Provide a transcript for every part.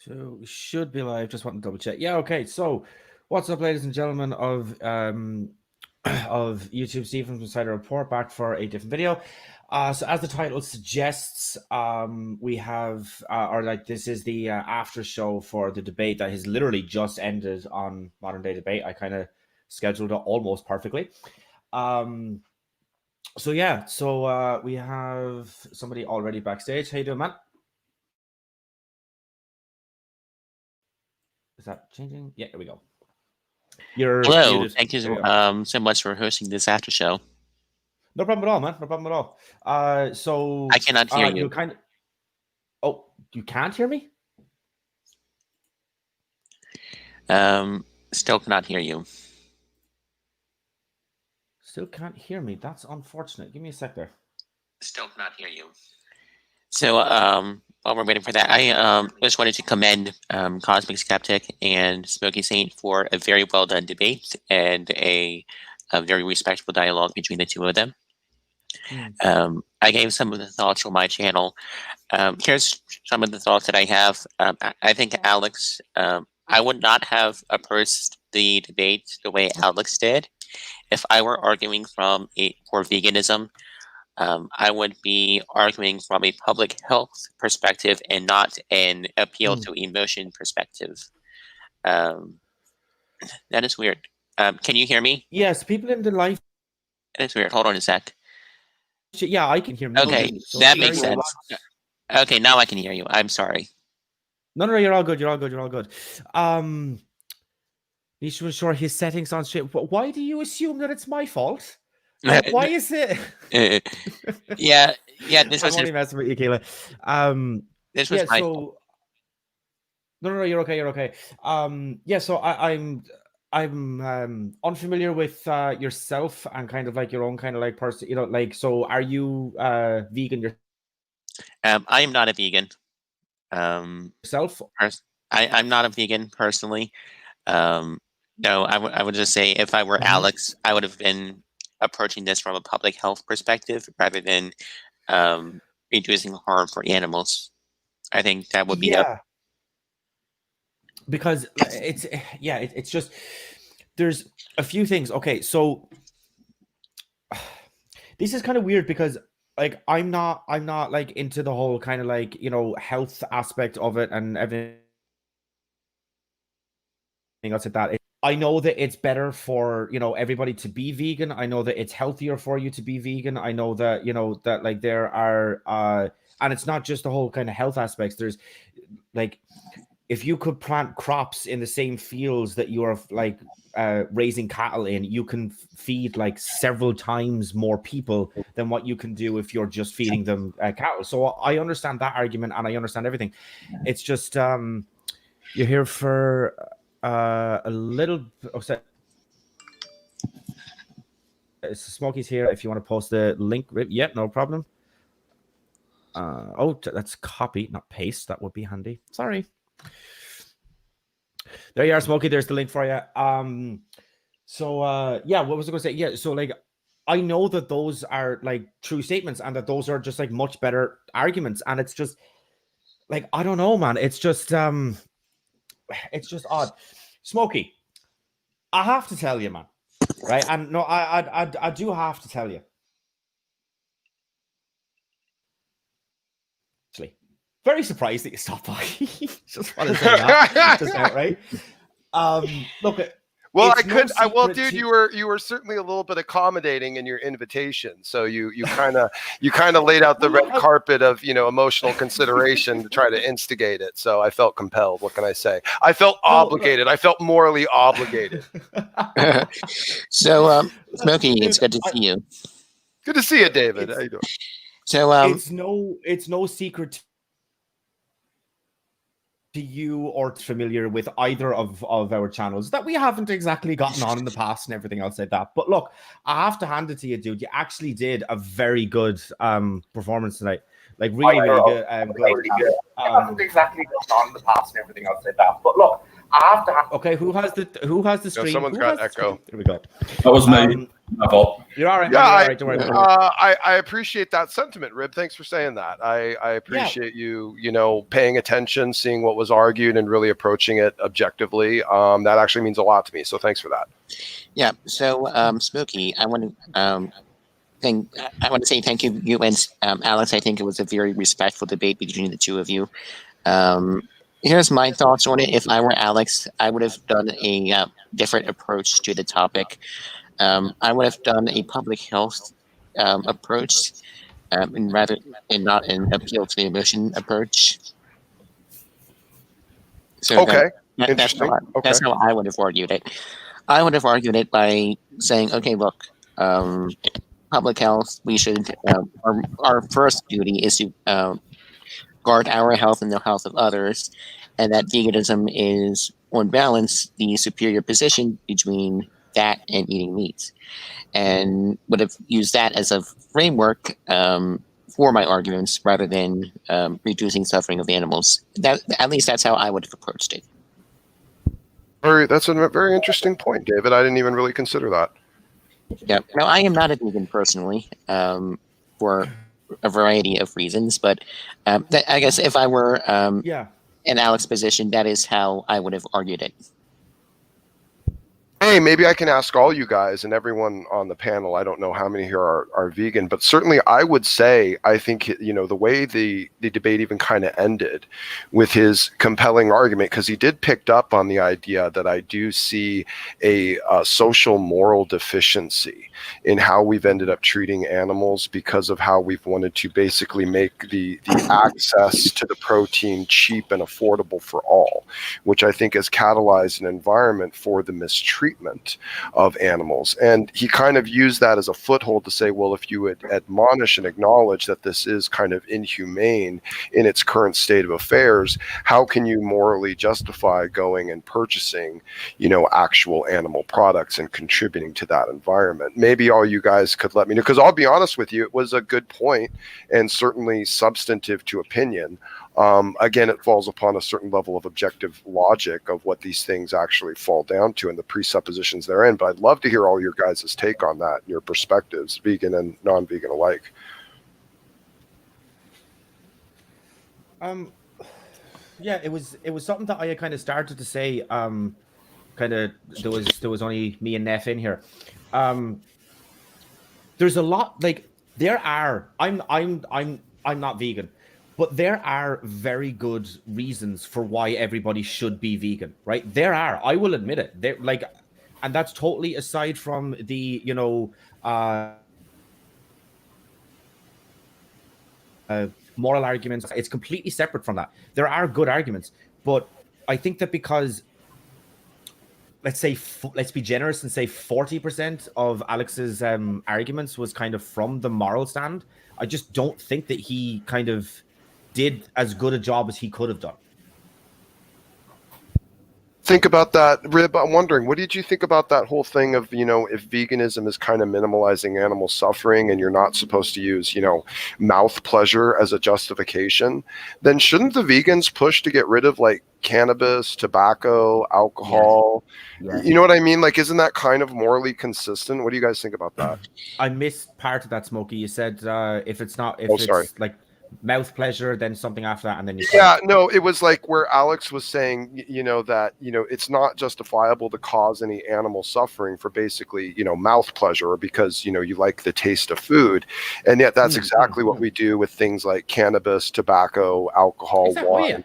So we should be live. Just want to double check. Yeah, okay. So, what's up, ladies and gentlemen of of YouTube? Stephen from Insider Report back for a different video. So as the title suggests, we have this is the after show for the debate that has literally just ended on Modern Day Debate. I kind of scheduled it almost perfectly. So yeah, so we have somebody already backstage. How you doing, man? Is that changing? Yeah, there we go. Hello, muted. thank you so much for hosting this after show. No problem at all, man. No problem at all. So I cannot hear you. Oh, you can't hear me? Still cannot hear you. Still can't hear me. That's unfortunate. Give me a sec there. Still cannot hear you. So, while we're waiting for that, I just wanted to commend Cosmic Skeptic and Smokey Saint for a very well done debate and a very respectful dialogue between the two of them. I gave some of the thoughts on my channel. Here's some of the thoughts that I have. I think Alex, I would not have approached the debate the way Alex did. If I were arguing for veganism, I would be arguing from a public health perspective and not an appeal to emotion perspective. That is weird. Can you hear me? Yes, people in the live. That is weird. Hold on a sec. Yeah, I can hear me. Okay, so that makes sense. Okay, now I can hear you. I'm sorry. No, you're all good. You're all good. You're all good. Needs to ensure his settings on straight. Why do you assume that it's my fault? Why is it? yeah. This was. I'm only messing with you, Kayla. This was my fault. No, you're okay. You're okay. Yeah. So I'm unfamiliar with yourself and kind of like your own kind of like person. You know, like, so are you vegan? I am not a vegan. Yourself? I'm not a vegan personally. No, I would just say if I were Alex, I would have been approaching this from a public health perspective rather than reducing harm for animals. I think that would be because it's just there's a few things. Okay, so this is kind of weird because like I'm not like into the whole kind of like, you know, health aspect of it and everything else like that. I know that it's better for, you know, everybody to be vegan. I know that it's healthier for you to be vegan. I know that, you know, that like there are and it's not just the whole kind of health aspects. There's like, if you could plant crops in the same fields that you are like raising cattle in, you can feed like several times more people than what you can do if you're just feeding them cattle. So I understand that argument and I understand everything. It's just you're here for a little. Smokey's here. If you want to post the link, yeah, no problem. Oh, that's copy, not paste. That would be handy. Sorry. There you are, Smokey. There's the link for you. So yeah, what was I going to say? Yeah, so like I know that those are like true statements and that those are just like much better arguments, and it's just like I don't know, man. It's just odd. Smokey, I have to tell you, man. Right? And no, I do have to tell you. Actually, very surprised that you stopped by. Just want to say that. Just outright. Look. Well, well, dude, you were certainly a little bit accommodating in your invitation. So you kind of laid out the red carpet of, you know, emotional consideration to try to instigate it. So I felt compelled. What can I say? I felt obligated. I felt morally obligated. So, Smokey, it's good to see you. Good to see you, David. How you doing? So, it's no secret to you or familiar with either of our channels that we haven't exactly gotten on in the past and everything else like that. But look, I have to hand it to you, dude. You actually did a very good performance tonight. Like really good. Haven't exactly gotten on in the past and everything else like that. But look, I have to. Okay, who has the stream? No, someone's got echo. There we go. That was me. My fault. You're all right. Yeah, man, you're all right. Don't worry about it. I appreciate that sentiment, Rib. Thanks for saying that. I appreciate you, paying attention, seeing what was argued, and really approaching it objectively. That actually means a lot to me. So thanks for that. Yeah. So, Smokey, I want to say thank you and Alex. I think it was a very respectful debate between the two of you. Here's my thoughts on it. If I were Alex, I would have done a different approach to the topic. I would have done a public health approach, and not an appeal to the emotion approach. So Okay, that's interesting. that's how I would have argued it. I would have argued it by saying, okay, look, public health. We should our first duty is to guard our health and the health of others, and that veganism is, on balance, the superior position between that and eating meat, and would have used that as a framework for my arguments rather than reducing suffering of animals. At least that's how I would have approached it. That's a very interesting point, David. I didn't even really consider that. Yeah. Now, I am not a vegan personally, for a variety of reasons, but I guess if I were in Alex's position, that is how I would have argued it. Hey, maybe I can ask all you guys and everyone on the panel. I don't know how many here are vegan, but certainly I would say, I think, the way the debate even kind of ended with his compelling argument, because he did pick up on the idea that I do see a social moral deficiency in how we've ended up treating animals because of how we've wanted to basically make the access to the protein cheap and affordable for all, which I think has catalyzed an environment for the mistreatment of animals. And he kind of used that as a foothold to say, well, if you would admonish and acknowledge that this is kind of inhumane in its current state of affairs, how can you morally justify going and purchasing, actual animal products and contributing to that environment? Maybe all you guys could let me know, because I'll be honest with you, it was a good point and certainly substantive to opinion. Again, it falls upon a certain level of objective logic of what these things actually fall down to and the presuppositions therein. But I'd love to hear all your guys' take on that, your perspectives, vegan and non-vegan alike. Yeah, it was something that I had kind of started to say. There was only me and Neff in here. There's a lot, like there are. I'm not vegan. But there are very good reasons for why everybody should be vegan, right? There are. I will admit it. They're like, and that's totally aside from the, moral arguments. It's completely separate from that. There are good arguments, but I think that because, let's be generous and say 40% of Alex's arguments was kind of from the moral stand. I just don't think that he kind of did as good a job as he could have done. Think about that, Rib. I'm wondering, what did you think about that whole thing of, if veganism is kind of minimalizing animal suffering and you're not supposed to use, mouth pleasure as a justification, then shouldn't the vegans push to get rid of like cannabis, tobacco, alcohol? Yes. You know what I mean? Like, isn't that kind of morally consistent? What do you guys think about that? I missed part of that, Smokey. You said if it's like mouth pleasure, then something after that, and then no, it was like where Alex was saying, that it's not justifiable to cause any animal suffering for basically mouth pleasure or because you like the taste of food, and yet that's exactly what we do with things like cannabis, tobacco, alcohol, wine,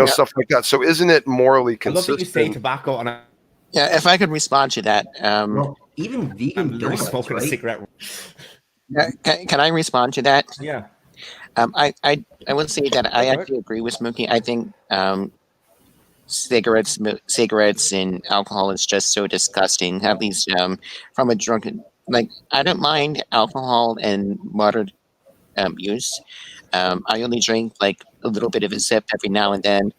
stuff like that. So isn't it morally consistent? I love that you say tobacco on a. Yeah, if I could respond to that, well, even vegan donuts, smoking right? a cigarette. Can I respond to that? Yeah. I would say that I actually agree with Smokey. I think cigarettes and alcohol is just so disgusting. At least from a drunken, like I don't mind alcohol and moderate use. I only drink like a little bit of a sip every now and then,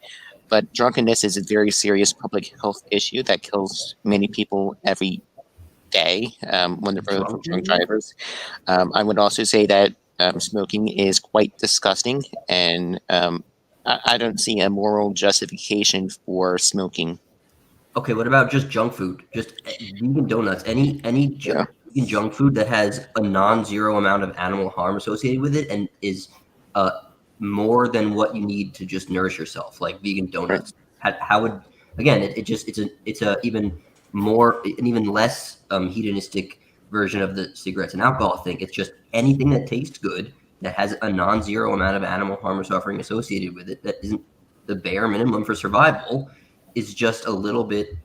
but drunkenness is a very serious public health issue that kills many people every day on the road from drunk drivers. I would also say that smoking is quite disgusting, and I don't see a moral justification for smoking. Okay, what about just junk food? Just vegan donuts, any vegan junk food that has a non-zero amount of animal harm associated with it and is more than what you need to just nourish yourself, like vegan donuts. How would again? It's a even more an even less hedonistic version of the cigarettes and alcohol thing. It's just anything that tastes good that has a non-zero amount of animal harm or suffering associated with it that isn't the bare minimum for survival is just a little bit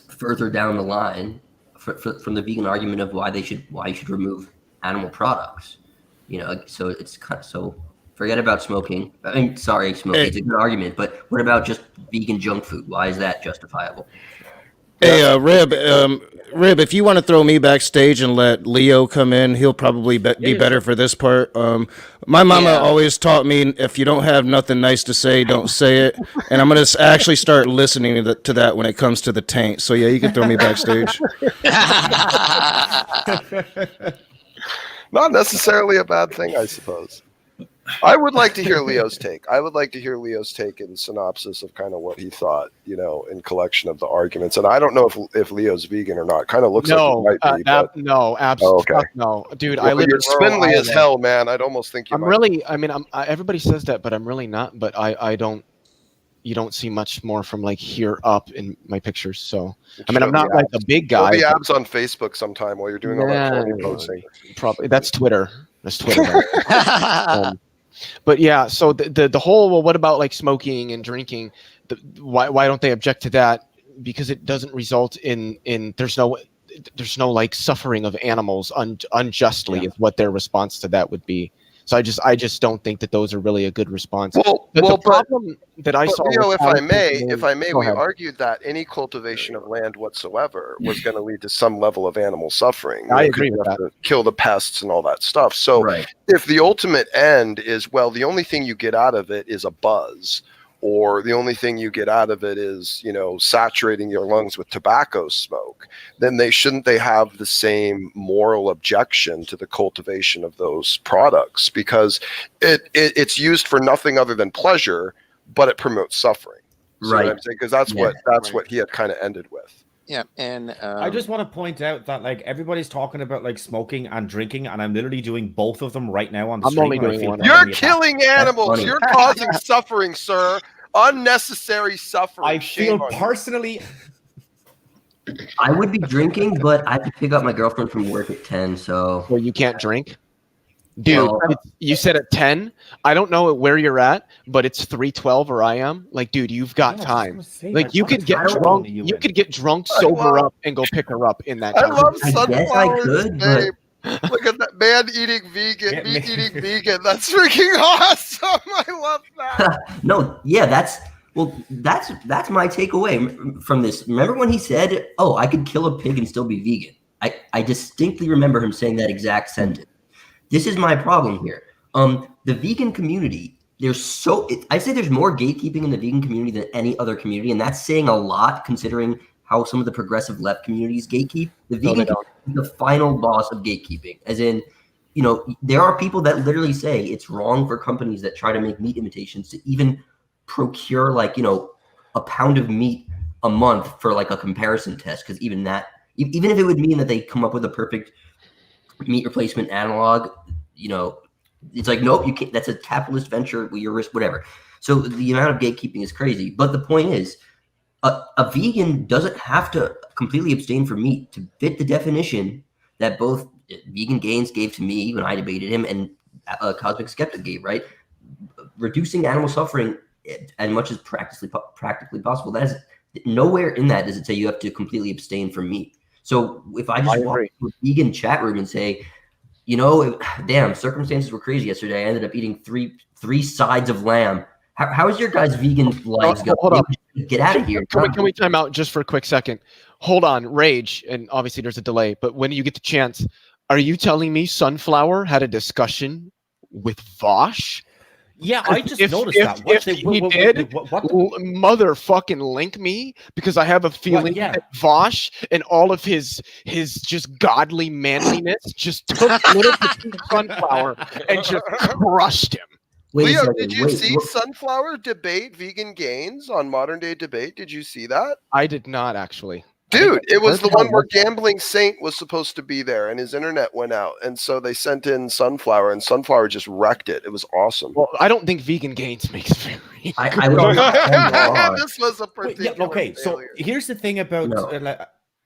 further down the line from the vegan argument of why you should remove animal products. So it's kind of, so forget about smoking. I mean, sorry, smoking. It's a good argument, but what about just vegan junk food? Why is that justifiable? Hey, Rib, if you want to throw me backstage and let Leo come in, he'll probably be better for this part. My mama always taught me, if you don't have nothing nice to say, don't say it. And I'm going to actually start listening to that when it comes to the taint. So, yeah, you can throw me backstage. Not necessarily a bad thing, I suppose. I would like to hear Leo's take. I would like to hear Leo's take in synopsis of kind of what he thought, in collection of the arguments. And I don't know if Leo's vegan or not. Kind of looks like he might be. No, absolutely. Okay. No, dude. Well, you're spindly as hell, man. I'd almost think you might. Everybody says that, but I'm really not. But I don't. You don't see much more from like here up in my pictures. So I'm not like a big guy. Show the abs on Facebook sometime while you're doing all that posting. Probably that's Twitter. That's Twitter. But yeah, so the whole, well, what about like smoking and drinking? Why don't they object to that? Because it doesn't result in there's no like suffering of animals unjustly is what their response to that would be. So I just don't think that those are really a good response. The problem that I saw, Leo, if I may, we argued that any cultivation of land whatsoever was going to lead to some level of animal suffering. I agree with that. Kill the pests and all that stuff. So if the ultimate end is, well, the only thing you get out of it is a buzz, or the only thing you get out of it is, saturating your lungs with tobacco smoke, then shouldn't they have the same moral objection to the cultivation of those products? Because it's used for nothing other than pleasure, but it promotes suffering. Because that's what he had kind of ended with. Yeah, and I just want to point out that like everybody's talking about like smoking and drinking, and I'm literally doing both of them right now on the stream. Only doing one. You're killing animals. You're causing suffering, sir. Unnecessary suffering. I feel personally. I would be drinking, but I have to pick up my girlfriend from work at 10. So well, you can't drink. Dude, you said at 10. I don't know where you're at, but it's 3:12 where I am. Like, dude, you've got time. Like, you could get drunk. You could get drunk, sober up, and go pick her up in that time. I love sunflowers, babe. Look at that man eating vegan, eating vegan. That's freaking awesome. I love that. No, yeah, that's my takeaway from this. Remember when he said, "Oh, I could kill a pig and still be vegan." I distinctly remember him saying that exact sentence. This is my problem here. The vegan community, I'd say there's more gatekeeping in the vegan community than any other community, and that's saying a lot considering how some of the progressive left communities gatekeep. The vegan community is the final boss of gatekeeping, as in, there are people that literally say it's wrong for companies that try to make meat imitations to even procure a pound of meat a month for like a comparison test, because even if it would mean that they come up with a perfect meat replacement analog, it's like, nope, you can't. That's a capitalist venture. Your risk, whatever. So the amount of gatekeeping is crazy. But the point is, a vegan doesn't have to completely abstain from meat to fit the definition that both Vegan Gains gave to me when I debated him and Cosmic Skeptic gave, right? Reducing animal suffering as much as practically possible. That is nowhere in that does it say you have to completely abstain from meat. So if I just walk into a vegan chat room and say, damn, circumstances were crazy yesterday, I ended up eating three sides of lamb. How is your guys' vegan lives going? Hold on. Get out of here. Can we time out just for a quick second? Hold on, Rage, and obviously there's a delay, but when you get the chance, are you telling me Sunflower had a discussion with Vosh? Yeah, I just noticed that. If he did, motherfucking link me, because I have a feeling that Vosh and all of his just godly manliness just took little Sunflower and just crushed him. Leo, did you see Sunflower debate Vegan Gains on Modern Day Debate? Did you see that? I did not, actually. Dude, it was the Where one where was that? Gambling Saint was supposed to be there, and his internet went out, and so they sent in Sunflower, and Sunflower just wrecked it. It was awesome. Well, I don't think Vegan Gains makes very I was on the This was a Wait, particular yeah, okay. So failure. here's the thing about No.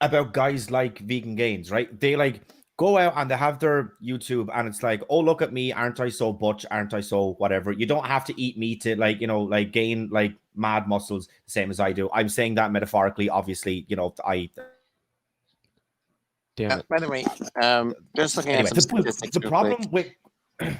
about guys like Vegan Gains, right? They like go out and they have their YouTube, and it's like, oh, look at me, aren't I so butch? Aren't I so whatever? You don't have to eat meat to like gain like mad muscles the same as I do. I'm saying that metaphorically, obviously. Damn it. By the way, just looking Anyway, at some statistics the real problem quick. with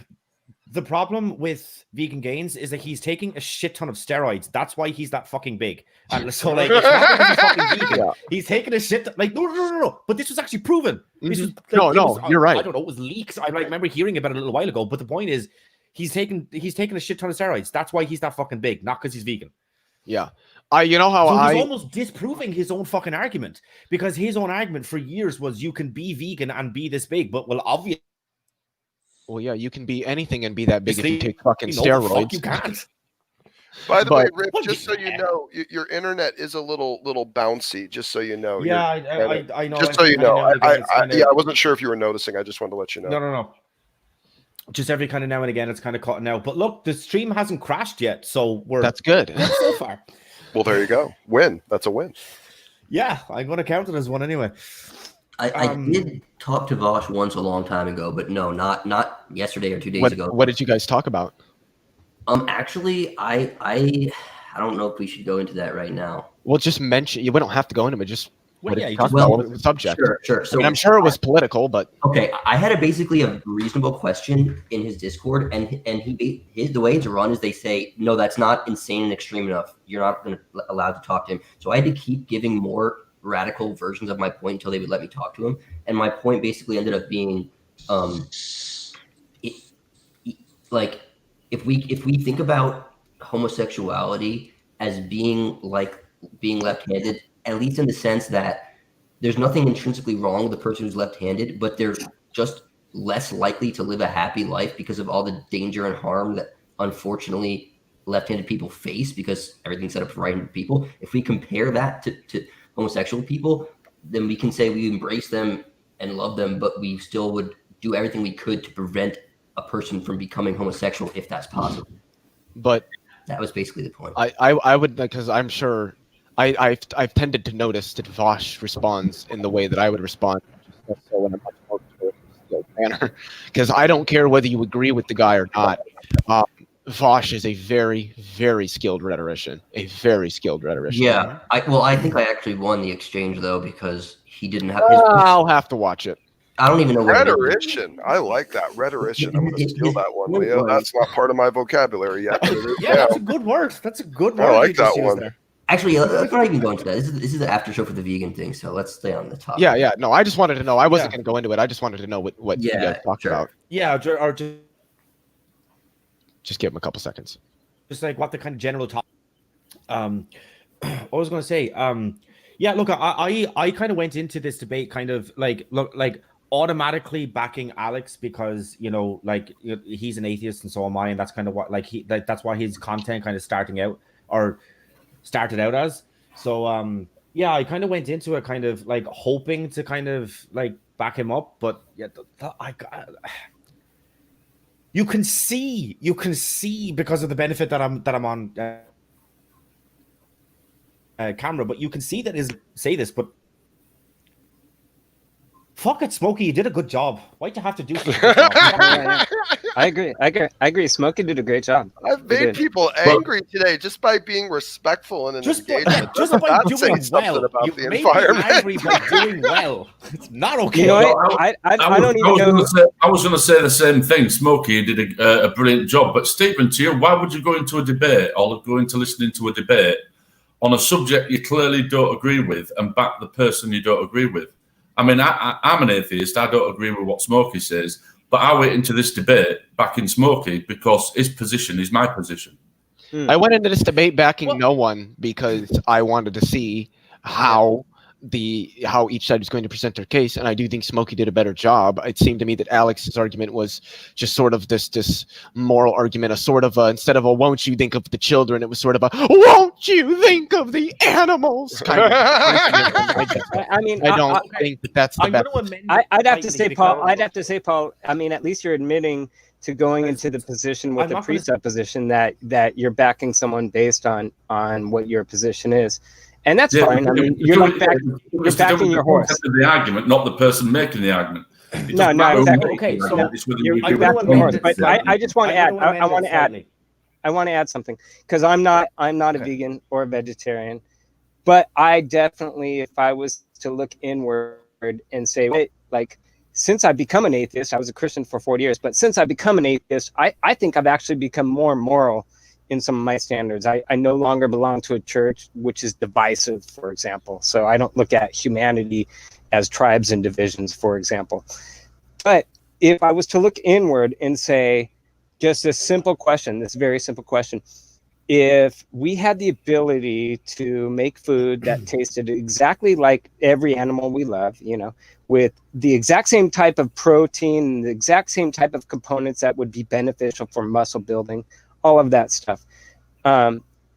the problem with Vegan Gains is that he's taking a shit ton of steroids. That's why he's that fucking big. And so, like, it's not because he's fucking vegan. Yeah. He's taking a shit. Like, no. But this was actually proven. This was, like, No, it no, was, you're right. I don't know. It was leaks. I like remember hearing about it a little while ago. But the point is, he's taking a shit ton of steroids. That's why he's that fucking big, not because he's vegan. Yeah. You know how So he's almost disproving his own fucking argument, because his own argument for years was you can be vegan and be this big, but well, obviously. Well, yeah, you can be anything and be that big if you take fucking the steroids. fuck you can't. By the way, But- Rip, Well, just so you know, your internet is a little bouncy. Just so you know. Yeah, I know. Just so you know, I I wasn't sure if you were noticing. I just wanted to let you know. No. Just every kind of now and again, it's kind of cutting out. But look, the stream hasn't crashed yet, so we're That's good. good so far. Well, there you go. Win. That's a win. Yeah, I'm going to count it as one anyway. I did talk to Vosh once a long time ago, but no, not yesterday or 2 days ago. What did you guys talk about? Actually, I don't know if we should go into that right now. Well, just mention. We don't have to go into it. Just Well, what yeah, did you you talk just- about? well, What was the subject? Sure. I So mean, I'm sure it was political, but okay, I had basically a reasonable question in his Discord, and the way it's run is they say, no, that's not insane and extreme enough. You're not allowed to talk to him. So I had to keep giving more radical versions of my point until they would let me talk to him. And my point basically ended up being, like if we think about homosexuality as being left-handed, at least in the sense that there's nothing intrinsically wrong with the person who's left-handed, but they're just less likely to live a happy life because of all the danger and harm that unfortunately left-handed people face, because everything's set up for right-handed people. If we compare that to homosexual people, then we can say we embrace them and love them, but we still would do everything we could to prevent a person from becoming homosexual if that's possible. but That was basically the point. I would, because I'm sure I've tended to notice that Vosh responds in the way that I would respond, so in a much more skilled manner, because I don't care whether you agree with the guy or not. Vosh is a very, very skilled rhetorician. Yeah, I think I actually won the exchange though, because he didn't have. I'll have to watch it. I don't even know what it is. Rhetorician. I like that. Rhetorician. I'm going to steal that one, Leo. That's not part of my vocabulary yet. But it is Yeah, now. that's a good word. That's a good word. I like you just that used one. there. Actually, let's not even go into that. This is the after show for the vegan thing, so let's stay on the topic. Yeah. No, I just wanted to know. I wasn't going to go into it. I just wanted to know what you guys talked about. Yeah, or Just give him a couple seconds. just like what the kind of general topic. What was I going to say? Yeah, look, I kind of went into this debate kind of like automatically backing Alex because he's an atheist and so am I, and that's kind of what that's why his content kind of started out as. So yeah, I kind of went into it kind of like hoping to kind of like back him up, but yeah, you can see because of the benefit that I'm on camera, but you can see that say this, but fuck it, Smokey, you did a good job. Why'd you have to do such a good job? I agree. Smokey did a great job. I've made people angry today just by being respectful and Just by engagement. doing well. About You the made me environment. angry by doing well. It's not okay. You know what? I don't even know. I was going to say the same thing. Smokey did a brilliant job. But Stephen, to you, why would you go into a debate or go into listening to a debate on a subject you clearly don't agree with and back the person you don't agree with? I mean, I'm an atheist. I don't agree with what Smokey says. But I went into this debate backing Smokey because his position is my position. I went into this debate backing no one because I wanted to see how how each side is going to present their case, and I do think Smokey did a better job. It seemed to me that Alex's argument was just sort of this moral argument, a sort of instead of a "won't you think of the children," it was sort of a "won't you think of the animals" kind of. I mean, I don't think that's the best. I'd have to say, Paul. I mean, at least you're admitting to going into the position with the presupposition that you're backing someone based on what your position is, and that's fine. I mean, you're backing your horse. The argument, not the person making the argument. No, exactly. Okay, so you're backing your horse. But I just want to add. I want to add something, because I'm not a vegan or a vegetarian, but I definitely, if I was to look inward and say, wait, like, since I've become an atheist, I was a Christian for 40 years, but since I become an atheist, I think I've actually become more moral in some of my standards. I no longer belong to a church which is divisive, for example. So I don't look at humanity as tribes and divisions, for example. But if I was to look inward and say, just this simple question, this very simple question, if we had the ability to make food that tasted exactly like every animal we love, with the exact same type of protein, the exact same type of components that would be beneficial for muscle building, all of that stuff,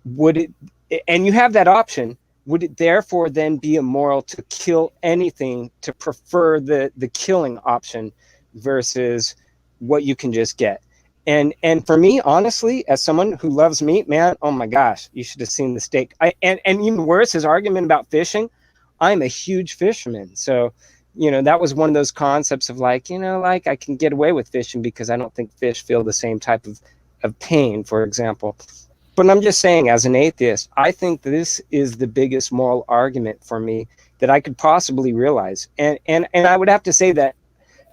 would it, and you have that option, would it therefore then be immoral to kill anything, to prefer the killing option versus what you can just get? And for me, honestly, as someone who loves meat, man, oh my gosh, you should have seen the steak. And even worse, his argument about fishing, I'm a huge fisherman. So, that was one of those concepts of like I can get away with fishing because I don't think fish feel the same type of pain, for example. But I'm just saying, as an atheist, I think this is the biggest moral argument for me that I could possibly realize. And I would have to say that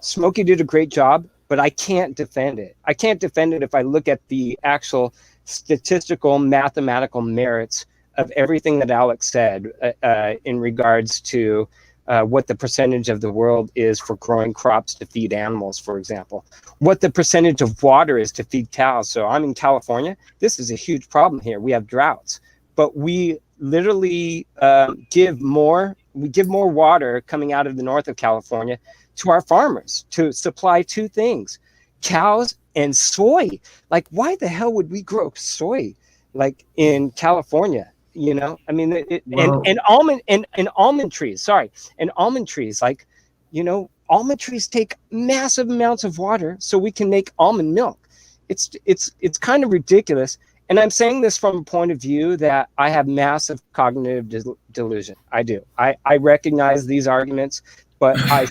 Smokey did a great job, but I can't defend it. I can't defend it if I look at the actual statistical, mathematical merits of everything that Alex said in regards to what the percentage of the world is for growing crops to feed animals, for example, what the percentage of water is to feed cows. So I'm in California. This is a huge problem here. We have droughts, but we literally give more water coming out of the north of California to our farmers to supply two things, cows and soy. Like, why the hell would we grow soy like in California? I mean, and almond trees, like, almond trees take massive amounts of water so we can make almond milk. It's kind of ridiculous. And I'm saying this from a point of view that I have massive cognitive delusion. I do. I recognize these arguments, but I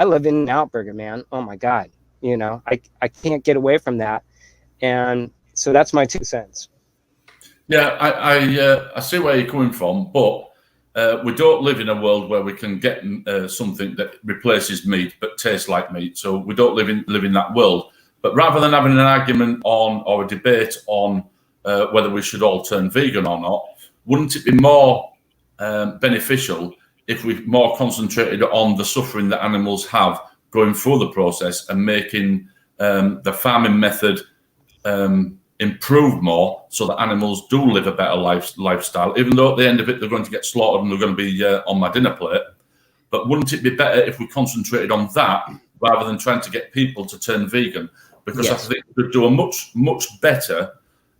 live in an outburger, man. Oh my God. I can't get away from that. And so that's my 2 cents. Yeah, I see where you're coming from, but we don't live in a world where we can get something that replaces meat but tastes like meat. So we don't live in that world. But rather than having an argument on or a debate on whether we should all turn vegan or not, wouldn't it be more beneficial if we more concentrated on the suffering that animals have going through the process and making the farming method improve more so that animals do live a better lifestyle, even though at the end of it they're going to get slaughtered and they're going to be on my dinner plate. But wouldn't it be better if we concentrated on that rather than trying to get people to turn vegan? Because I think we could do a much better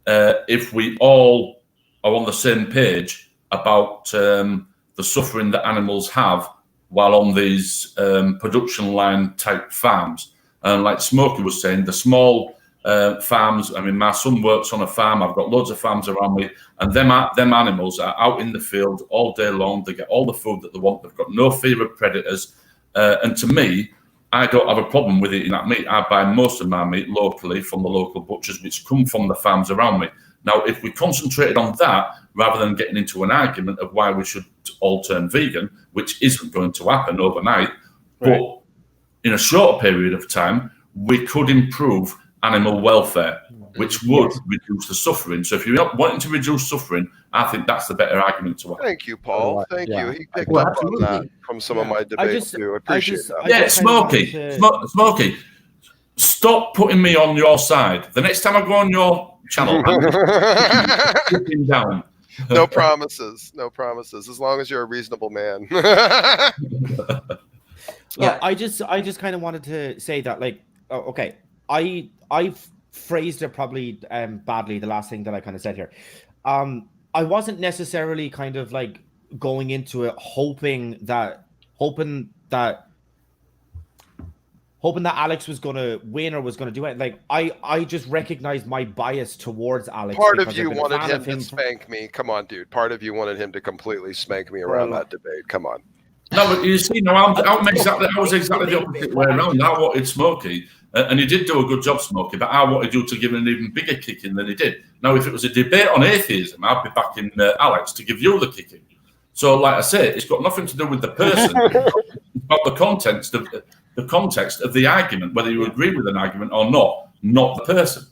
if we all are on the same page about the suffering that animals have while on these production line type farms. And like Smokey was saying, the small farms, I mean, my son works on a farm, I've got loads of farms around me, and them animals are out in the field all day long. They get all the food that they want. They've got no fear of predators. And to me, I don't have a problem with eating that meat. I buy most of my meat locally from the local butchers, which come from the farms around me. Now, if we concentrated on that, rather than getting into an argument of why we should all turn vegan, which isn't going to happen overnight, right, but in a short period of time, we could improve animal welfare, which would reduce the suffering. So if you're not wanting to reduce suffering, I think that's the better argument to have. Thank you, Paul. Thank you. He picked up on that from some of my debates too. I appreciate that. Yeah, Smokey, stop putting me on your side. The next time I go on your channel, I'm sitting down. No promises. No promises. As long as you're a reasonable man. Look, I just kind of wanted to say that, like, okay, I phrased it probably badly, the last thing that I kind of said here. I wasn't necessarily kind of like going into it hoping that Alex was going to win or was going to do it. Like, I just recognized my bias towards Alex. Part of you wanted him to spank me. Come on, dude. Part of you wanted him to completely spank me around that debate. Come on. No, but you see, no, I was exactly the opposite way around. I wanted Smokey, and he did do a good job, Smokey, but I wanted you to give him an even bigger kicking than he did. Now, if it was a debate on atheism, I'd be backing Alex to give you the kicking. So, like I say, it's got nothing to do with the person. It's about the context of the argument, whether you agree with an argument or not the person.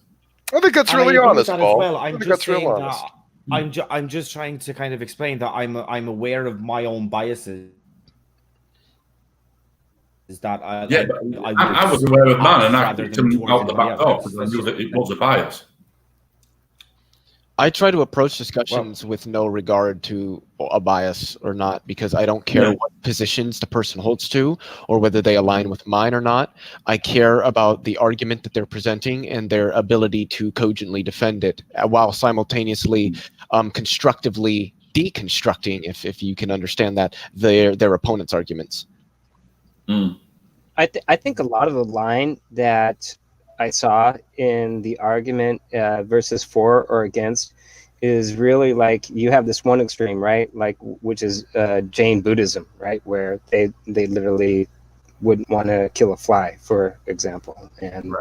I think that's really honest, Paul. Well. I'm just saying that I'm just trying to kind of explain that I'm aware of my own biases. Is that I was aware of mine, and I kicked him out the back door because I knew that it was a bias. I try to approach discussions with no regard to a bias or not, because I don't care what positions the person holds to or whether they align with mine or not. I care about the argument that they're presenting and their ability to cogently defend it, while simultaneously constructively deconstructing, if you can understand that, their opponent's arguments. I think a lot of the line that I saw in the argument versus for or against is really like, you have this one extreme, right? Like, which is Jain Buddhism, right? Where they literally wouldn't want to kill a fly, for example. And,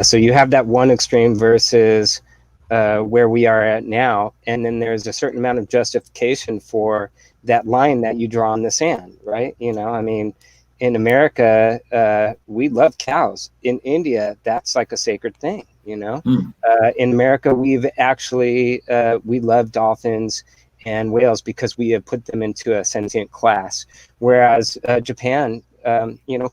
so you have that one extreme versus where we are at now. And then there's a certain amount of justification for that line that you draw in the sand, right? I mean, in America, we love cows. In India, that's like a sacred thing, In America, we've actually, we love dolphins and whales because we have put them into a sentient class. Whereas Japan,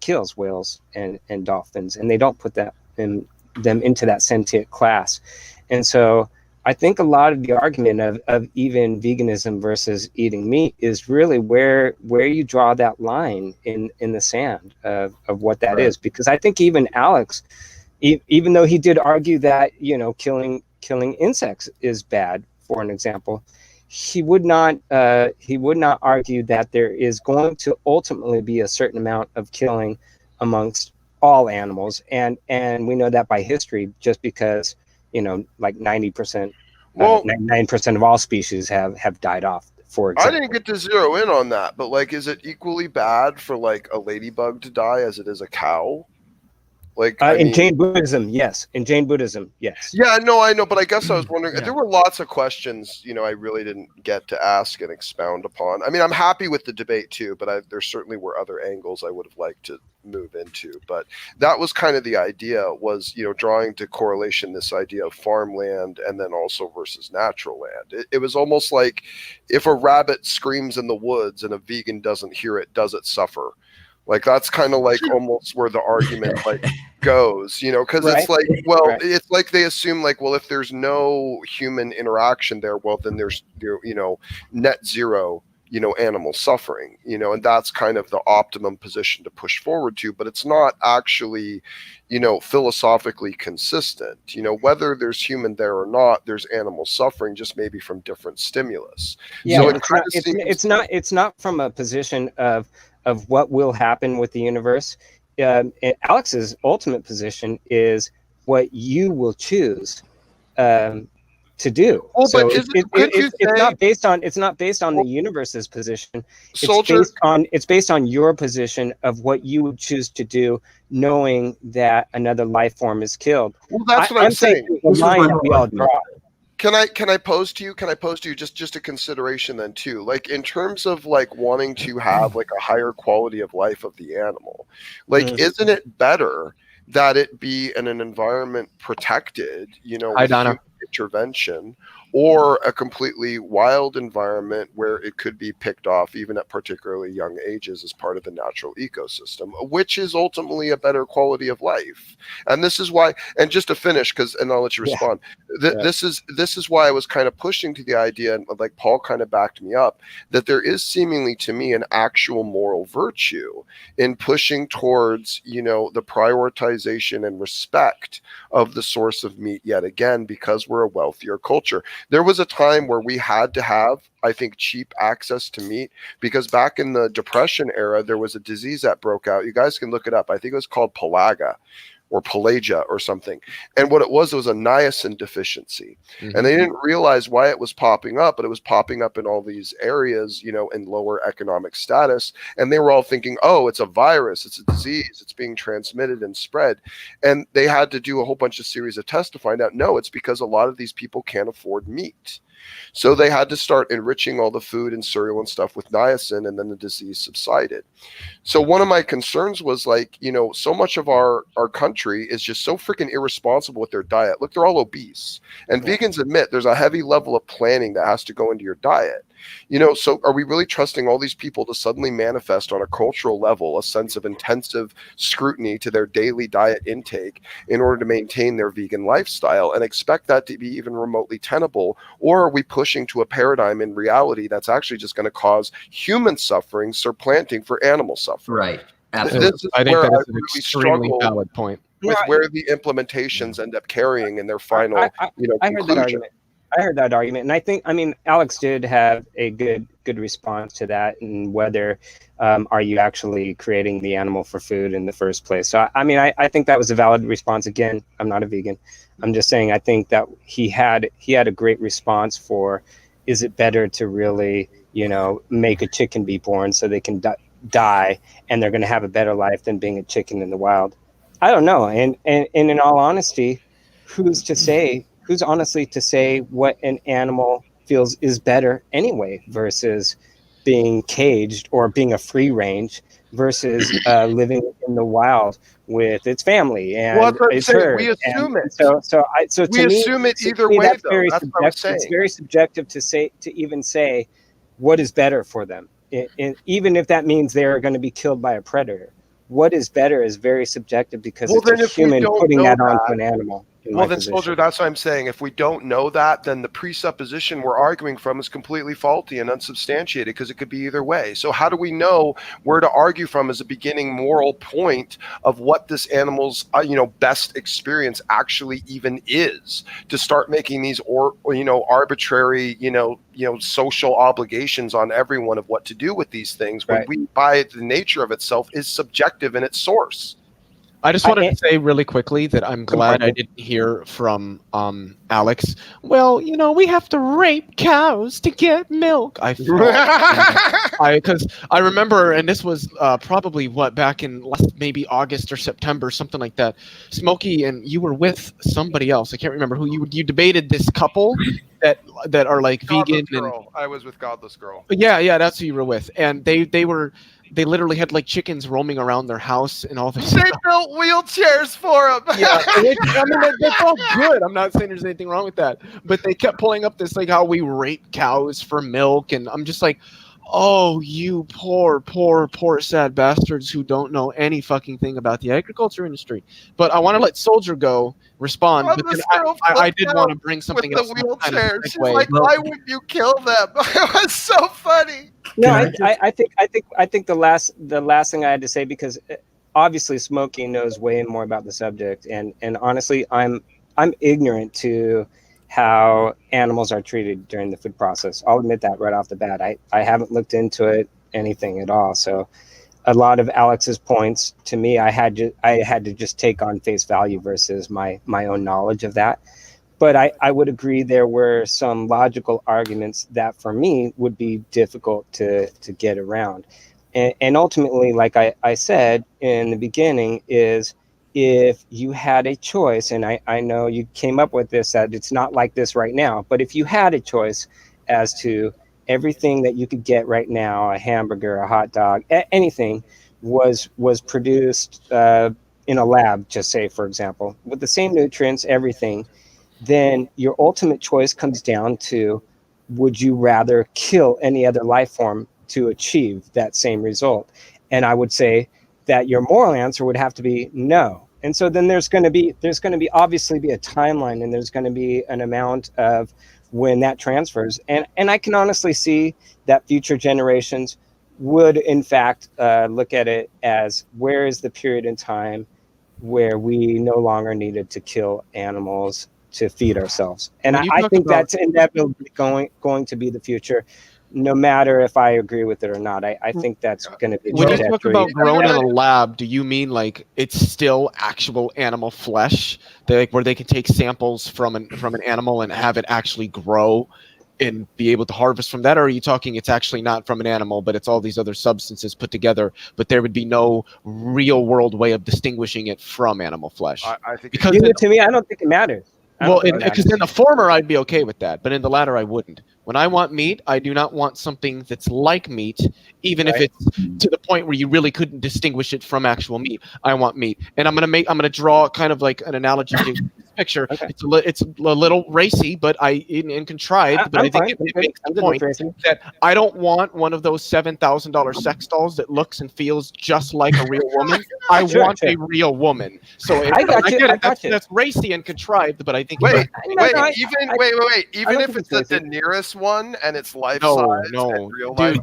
kills whales and dolphins, and they don't put them into that sentient class. And so I think a lot of the argument of even veganism versus eating meat is really where you draw that line in the sand of what that is. Because I think even Alex, even though he did argue that, killing insects is bad, for an example, he would not argue that there is going to ultimately be a certain amount of killing amongst all animals. And we know that by history, just because, like 90%, 99% of all species have died off, for example. I didn't get to zero in on that, but like, is it equally bad for like a ladybug to die as it is a cow? Like in Jain Buddhism, yes. In Jain Buddhism, yes. Yeah, no, I know, but I guess I was wondering. There were lots of questions, I really didn't get to ask and expound upon. I mean, I'm happy with the debate too, but there certainly were other angles I would have liked to move into. But that was kind of the idea, was drawing to correlation this idea of farmland and then also versus natural land. It was almost like, if a rabbit screams in the woods and a vegan doesn't hear it, does it suffer? Like, that's kind of like almost where the argument like goes, because it's like, it's like they assume like, well, if there's no human interaction there, well, then there's, net zero, animal suffering, and that's kind of the optimum position to push forward to, but it's not actually, philosophically consistent, whether there's human there or not, there's animal suffering, just maybe from different stimulus. Yeah, so it's not from a position of what will happen with the universe. Alex's ultimate position is what you will choose to do. Well, so but it's not based on the universe's position. It's based on your position of what you would choose to do, knowing that another life form is killed. Well, that's what I'm saying. The line that we all draw. Can I pose to you just a consideration then too, like in terms of like wanting to have like a higher quality of life of the animal, like isn't it better that it be in an environment protected, with intervention, or a completely wild environment where it could be picked off even at particularly young ages as part of the natural ecosystem, which is ultimately a better quality of life. And this is why, and just to finish, and I'll let you respond. This is why I was kind of pushing to the idea, and like Paul kind of backed me up, that there is seemingly to me an actual moral virtue in pushing towards, the prioritization and respect of the source of meat yet again, because we're a wealthier culture. There was a time where we had to have, I think, cheap access to meat, because back in the Depression era, there was a disease that broke out. You guys can look it up. I think it was called pelagia or pelagia or something. And what it was a niacin deficiency. And they didn't realize why it was popping up, but it was popping up in all these areas, in lower economic status. And they were all thinking, oh, it's a virus, it's a disease, it's being transmitted and spread. And they had to do a whole bunch of series of tests to find out, no, it's because a lot of these people can't afford meat. So they had to start enriching all the food and cereal and stuff with niacin, and then the disease subsided. So one of my concerns was so much of our country is just so freaking irresponsible with their diet. Look, they're all obese. And vegans admit there's a heavy level of planning that has to go into your diet. So are we really trusting all these people to suddenly manifest on a cultural level a sense of intensive scrutiny to their daily diet intake in order to maintain their vegan lifestyle and expect that to be even remotely tenable? Or are we pushing to a paradigm in reality that's actually just going to cause human suffering supplanting for animal suffering? Right. Absolutely. This is I think where that I is an really extremely struggle valid point. with where the implementations end up carrying in their final, I heard that argument. I heard that argument, and I think, Alex did have a good response to that, and whether are you actually creating the animal for food in the first place? So, I think that was a valid response. Again, I'm not a vegan. I'm just saying I think that he had a great response for, is it better to really, make a chicken be born so they can die and they're going to have a better life than being a chicken in the wild? I don't know, and in all honesty, who's honestly to say what an animal feels is better anyway versus being caged or being a free range versus living in the wild with its family and its herd. We assume it. So We assume it either way, that's though. very That's what I'm subjective. It's saying. very subjective to even say what is better for them, even if that means they are going to be killed by a predator. What is better is very subjective, because it's a human putting that onto an animal. Well, then, Soldier, that's what I'm saying. If we don't know that, then the presupposition we're arguing from is completely faulty and unsubstantiated, because it could be either way. So how do we know where to argue from as a beginning moral point of what this animal's best experience actually even is, to start making these arbitrary social obligations on everyone of what to do with these things, when we, by the nature of itself, is subjective in its source? I just wanted to say really quickly that I'm glad I didn't hear from Alex. Well, we have to rape cows to get milk. Because I remember, and this was probably back in maybe August or September, something like that. Smokey, and you were with somebody else. I can't remember who you debated this couple that are like Godless vegan. Girl. I was with Godless Girl. Yeah, that's who you were with, and they literally had like chickens roaming around their house and all this. They built wheelchairs for them. Yeah, that's all good. I'm not saying there's anything wrong with that, but they kept pulling up this like how we rape cows for milk, and I'm just like, oh, you poor sad bastards who don't know any fucking thing about the agriculture industry. But I want to let Soldier go respond. But then I did want to bring something with else. The wheelchair. She's like, why would you kill them? It was so funny. No, I think the last thing I had to say, because obviously Smokey knows way more about the subject, and honestly, I'm ignorant to how animals are treated during the food process. I'll admit that right off the bat. I haven't looked into anything at all. So a lot of Alex's points, to me, I had to just take on face value versus my own knowledge of that. But I would agree there were some logical arguments that for me would be difficult to get around. And ultimately, like I said in the beginning, is if you had a choice, and I know you came up with this, that it's not like this right now, but if you had a choice as to everything that you could get right now, a hamburger, a hot dog, anything was produced in a lab, just say, for example, with the same nutrients, everything, then your ultimate choice comes down to, would you rather kill any other life form to achieve that same result? And I would say that your moral answer would have to be no. And so then there's going to be obviously be a timeline, and there's going to be an amount of when that transfers. And I can honestly see that future generations would in fact look at it as, where is the period in time where we no longer needed to kill animals to feed ourselves? And I think that's inevitably going to be the future, no matter if I agree with it or not. I think that's going to be. When you talk about grown in a lab, do you mean like it's still actual animal flesh, where they can take samples from an animal and have it actually grow and be able to harvest from that? Or are you talking it's actually not from an animal, but it's all these other substances put together, but there would be no real world way of distinguishing it from animal flesh? I think because to me, I don't think it matters. Well, because in the former, I'd be okay with that, but in the latter, I wouldn't. When I want meat, I do not want something that's like meat, even if it's to the point where you really couldn't distinguish it from actual meat. I want meat, and I'm gonna draw kind of like an analogy to this picture. Okay. It's a little racy, but and contrived. But I think it makes the point that I don't want one of those $7,000 sex dolls that looks and feels just like a real woman. I want a real woman. So I get it. That's racy and contrived, but I think wait. Even if it's the Daenerys one and it's life size and real life.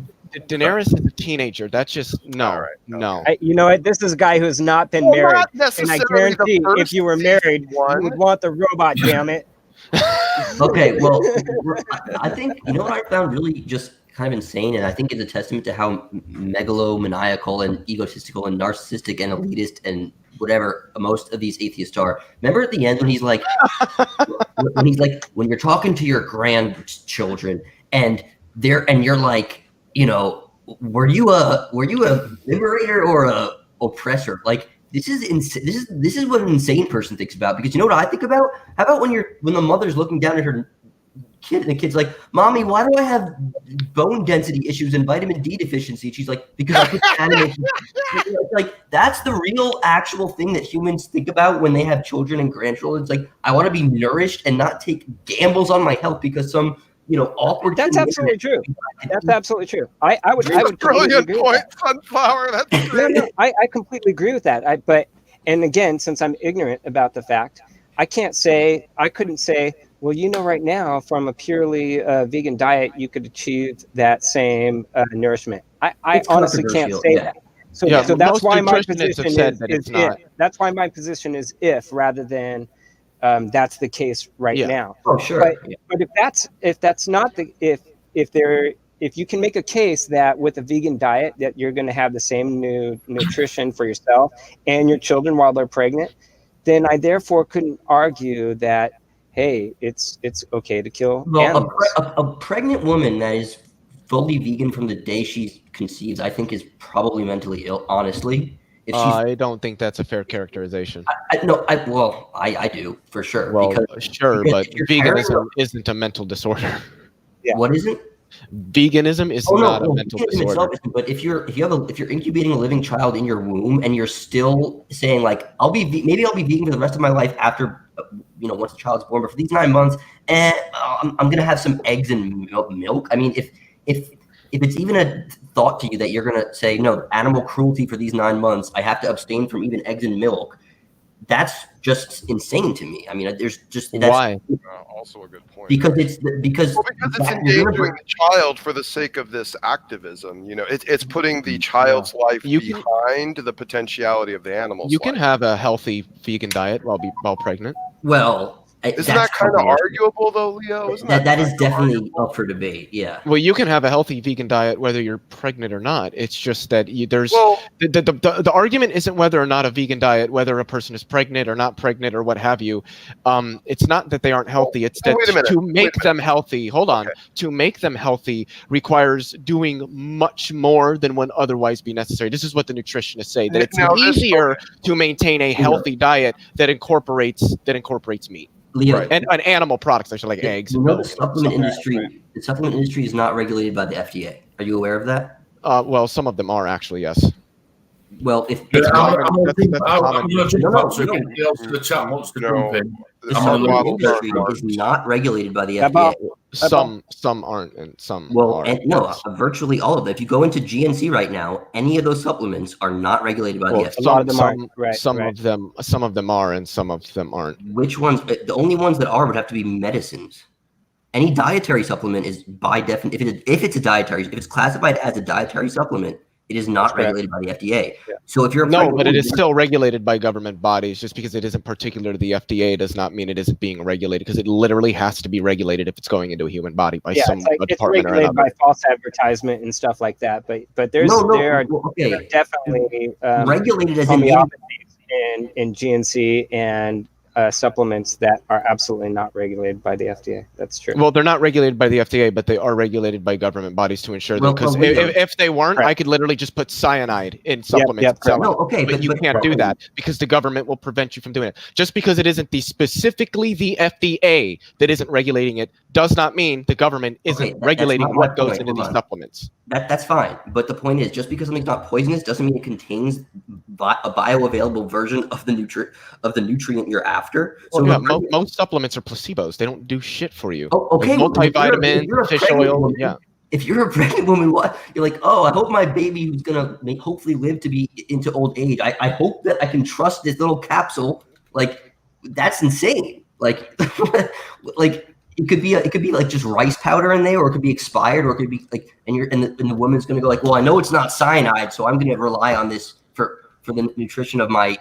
Daenerys is a teenager. That's just no. You know what? This is a guy who's not been married, and I guarantee if you were married, you would want the robot. Damn it. Okay, well, I think you know what I found really just kind of insane, and I think it's a testament to how megalomaniacal and egotistical and narcissistic and elitist and whatever most of these atheists are. Remember at the end when he's like, when you're talking to your grandchildren and you're like, you know, were you a liberator or a oppressor? Like this is this is what an insane person thinks about, because you know what I think about? How about when the mother's looking down at her kid and the kid's like, "Mommy, why do I have bone density issues and vitamin D deficiency?" She's like, "Because I put animals." Like that's the real actual thing that humans think about when they have children and grandchildren. It's like, I want to be nourished and not take gambles on my health because some awkward. That's absolutely true. That's absolutely true. I would brilliant point, Sunflower. That's great. No, I completely agree with that. But again, since I'm ignorant about the fact, I couldn't say, well, right now from a purely vegan diet, you could achieve that same nourishment. I honestly can't say that. So that's why my position is if. That's why my position is if rather than that's the case right now. Oh, sure. But if that's not the if you can make a case that with a vegan diet that you're going to have the same nutrition for yourself and your children while they're pregnant, then I therefore couldn't argue that, hey, it's okay to kill animals. A pregnant woman that is fully vegan from the day she conceives, I think, is probably mentally ill, honestly. I don't think that's a fair characterization. I do, for sure. Well, but veganism isn't a mental disorder. Yeah. What isn't? Veganism is not a mental disorder. But if you're incubating a living child in your womb and you're still saying like, maybe I'll be vegan for the rest of my life after once the child's born, but for these 9 months, I'm gonna have some eggs and milk. I mean, if it's even a thought to you that you're gonna say no, animal cruelty for these 9 months, I have to abstain from even eggs and milk, that's just insane to me. I mean, there's just why? Also a good point. Because it's endangering the child for the sake of this activism. It's putting the child's life behind the potentiality of the animal's You can have a healthy vegan diet while pregnant. Well, isn't that kind of arguable though, Leo? That is definitely up for debate. Yeah. Well, you can have a healthy vegan diet whether you're pregnant or not. It's just that the argument isn't whether or not a vegan diet, whether a person is pregnant or not pregnant or what have you. It's not that they aren't healthy. It's that to make them healthy. Hold on. Okay. To make them healthy requires doing much more than would otherwise be necessary. This is what the nutritionists say, that it's easier to maintain a healthy diet that incorporates meat. Leo, and animal products, actually, like eggs. The supplement industry is not regulated by the FDA. Are you aware of that? Well, some of them are actually, yes. Well, if Yeah, it's I'm common. going to jump out, so if no. anybody else in the chat wants to No. jump in. the I'm gonna supplement model industry Mark. is not regulated by the How about- FDA. Some aren't, and some Well, are. and no, virtually all of them. If you go into GNC right now, any of those supplements are not regulated by the Well, FDA. lot of them aren't. Right, some right. of them are, and some of them aren't. Which ones? The only ones that are would have to be medicines. Any dietary supplement is by definition, if it's classified as a dietary supplement, it is not That's correct. regulated by the FDA. Yeah. So if you're a No, pregnant but it woman, is still regulated by government bodies. Just because it isn't particular to the FDA does not mean it isn't being regulated, because it literally has to be regulated if it's going into a human body by Yeah, some it's like it's department or regulated another. by false advertisement and stuff like that. But there are okay, definitely regulated as in homeopathies in GNC and supplements that are absolutely not regulated by the FDA. That's true. Well, they're not regulated by the FDA, but they are regulated by government bodies to ensure that. Because if they weren't, Right. I could literally just put cyanide in supplements and sell it. But you can't do that because the government will prevent you from doing it. Just because it isn't specifically the FDA that isn't regulating it does not mean the government isn't regulating what goes into these supplements. That's fine. But the point is, just because something's not poisonous doesn't mean it contains a bioavailable version of the nutrient you're after. So yeah, most supplements are placebos. They don't do shit for you. Oh, okay. Like multivitamin, fish oil. Woman, yeah. If you're a pregnant woman, what you're like? Oh, I hope my baby, who's gonna hopefully live to be into old age. I hope that I can trust this little capsule. Like, that's insane. Like, like. It could be like just rice powder in there, or it could be expired, or it could be like, and the woman's gonna go like, well, I know it's not cyanide, so I'm gonna rely on this for the nutrition of my.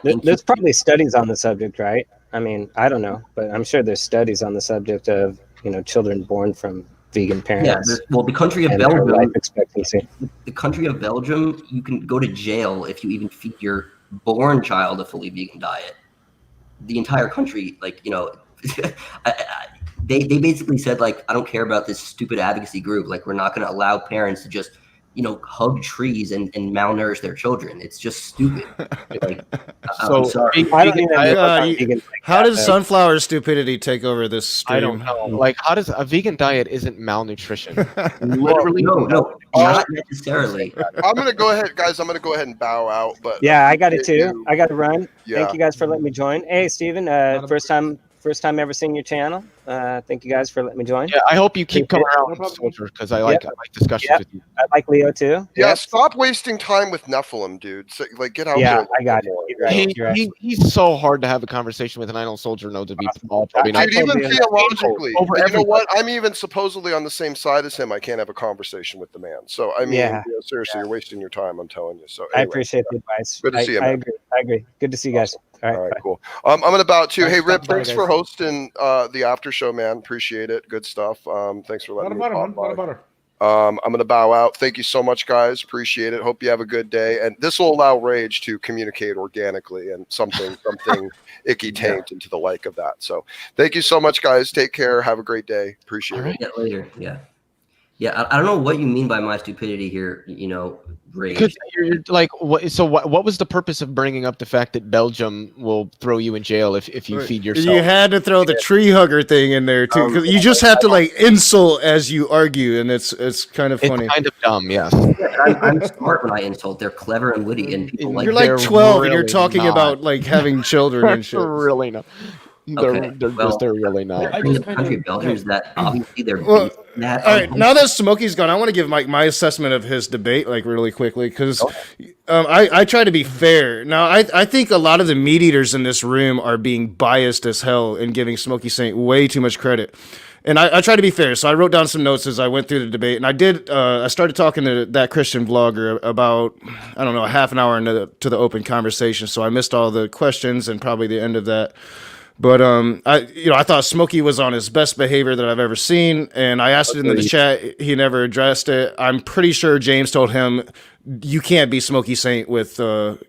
There's probably studies on the subject, right? I mean, I don't know, but I'm sure there's studies on the subject of children born from vegan parents. Yeah, well, the country of and Belgium, life expectancy. The country of Belgium, you can go to jail if you even feed your born child a fully vegan diet. The entire country, They basically said, like, I don't care about this stupid advocacy group. Like, we're not going to allow parents to just, hug trees and malnourish their children. It's just stupid. Like, I'm sorry. I don't even how does sunflower stupidity take over this stream? I don't know. Like, how does a vegan diet isn't malnutrition? Literally, no, not necessarily. I'm gonna go ahead, guys. I'm gonna go ahead and bow out. But yeah, I got it too. I got to run. Yeah. Thank you guys for letting me join. Hey, Steven, first time ever seeing your channel. Thank you guys for letting me join. Yeah, I hope you keep coming around, Soldier, because I like discussions with you. I like Leo too. Yeah, stop wasting time with Nephilim, dude. So, like, get out. Yeah, there. I got it. You're right. He's so hard to have a conversation with, and I know Soldier knows to be all probably not. Dude, even theologically, Over you know what? I'm even supposedly on the same side as him. I can't have a conversation with the man. So I mean, seriously, you're wasting your time. I'm telling you. So anyway, I appreciate the advice. Good to see you, man. I agree. Good to see you guys. All right, cool. I'm gonna bow too. Hey, Rip, Bye, thanks guys. for hosting the after show, man. Appreciate it. Good stuff. Thanks for letting me pop by. I'm going to bow out. Thank you so much, guys. Appreciate it. Hope you have a good day. And this will allow Rage to communicate organically and something icky taint into the like of that. So thank you so much, guys. Take care. Have a great day. Appreciate it. Yeah, later. Yeah. Yeah, I don't know what you mean by my stupidity here, Rage. Because you're like, what was the purpose of bringing up the fact that Belgium will throw you in jail if you feed yourself? You had to throw the tree hugger thing in there too, because you just have to like insult as you argue, and it's kind of funny. It's kind of dumb, yes. Yeah, I'm smart when I insult. They're clever and witty, and people like. You're like 12, and you're really talking not. about like having children and shit. Really not. They're really not. The country of Belgium is that obviously they're. Well, all right, now that Smokey's gone, I want to give my assessment of his debate like really quickly, because I try to be fair. Now, I think a lot of the meat eaters in this room are being biased as hell and giving Smokey Saint way too much credit. And I try to be fair, so I wrote down some notes as I went through the debate, and I started talking to that Christian vlogger about, I don't know, a half an hour into the open conversation, so I missed all the questions and probably the end of that. But I thought Smokey was on his best behavior that I've ever seen, and I asked it in the chat. He never addressed it. I'm pretty sure James told him, "You can't be Smokey Saint with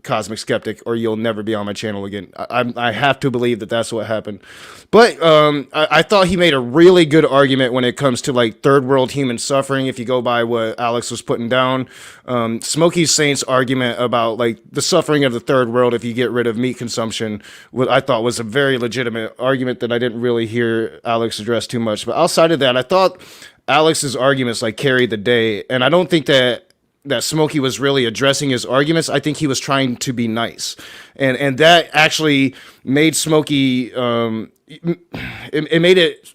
Cosmic Skeptic, or you'll never be on my channel again." I have to believe that that's what happened. But I thought he made a really good argument when it comes to like third world human suffering. If you go by what Alex was putting down, Smokey Saint's argument about like the suffering of the third world if you get rid of meat consumption, what I thought was a very legitimate argument that I didn't really hear Alex address too much. But outside of that, I thought Alex's arguments like carried the day, and I don't think that that Smokey was really addressing his arguments. I think he was trying to be nice, and that actually made Smokey. It made it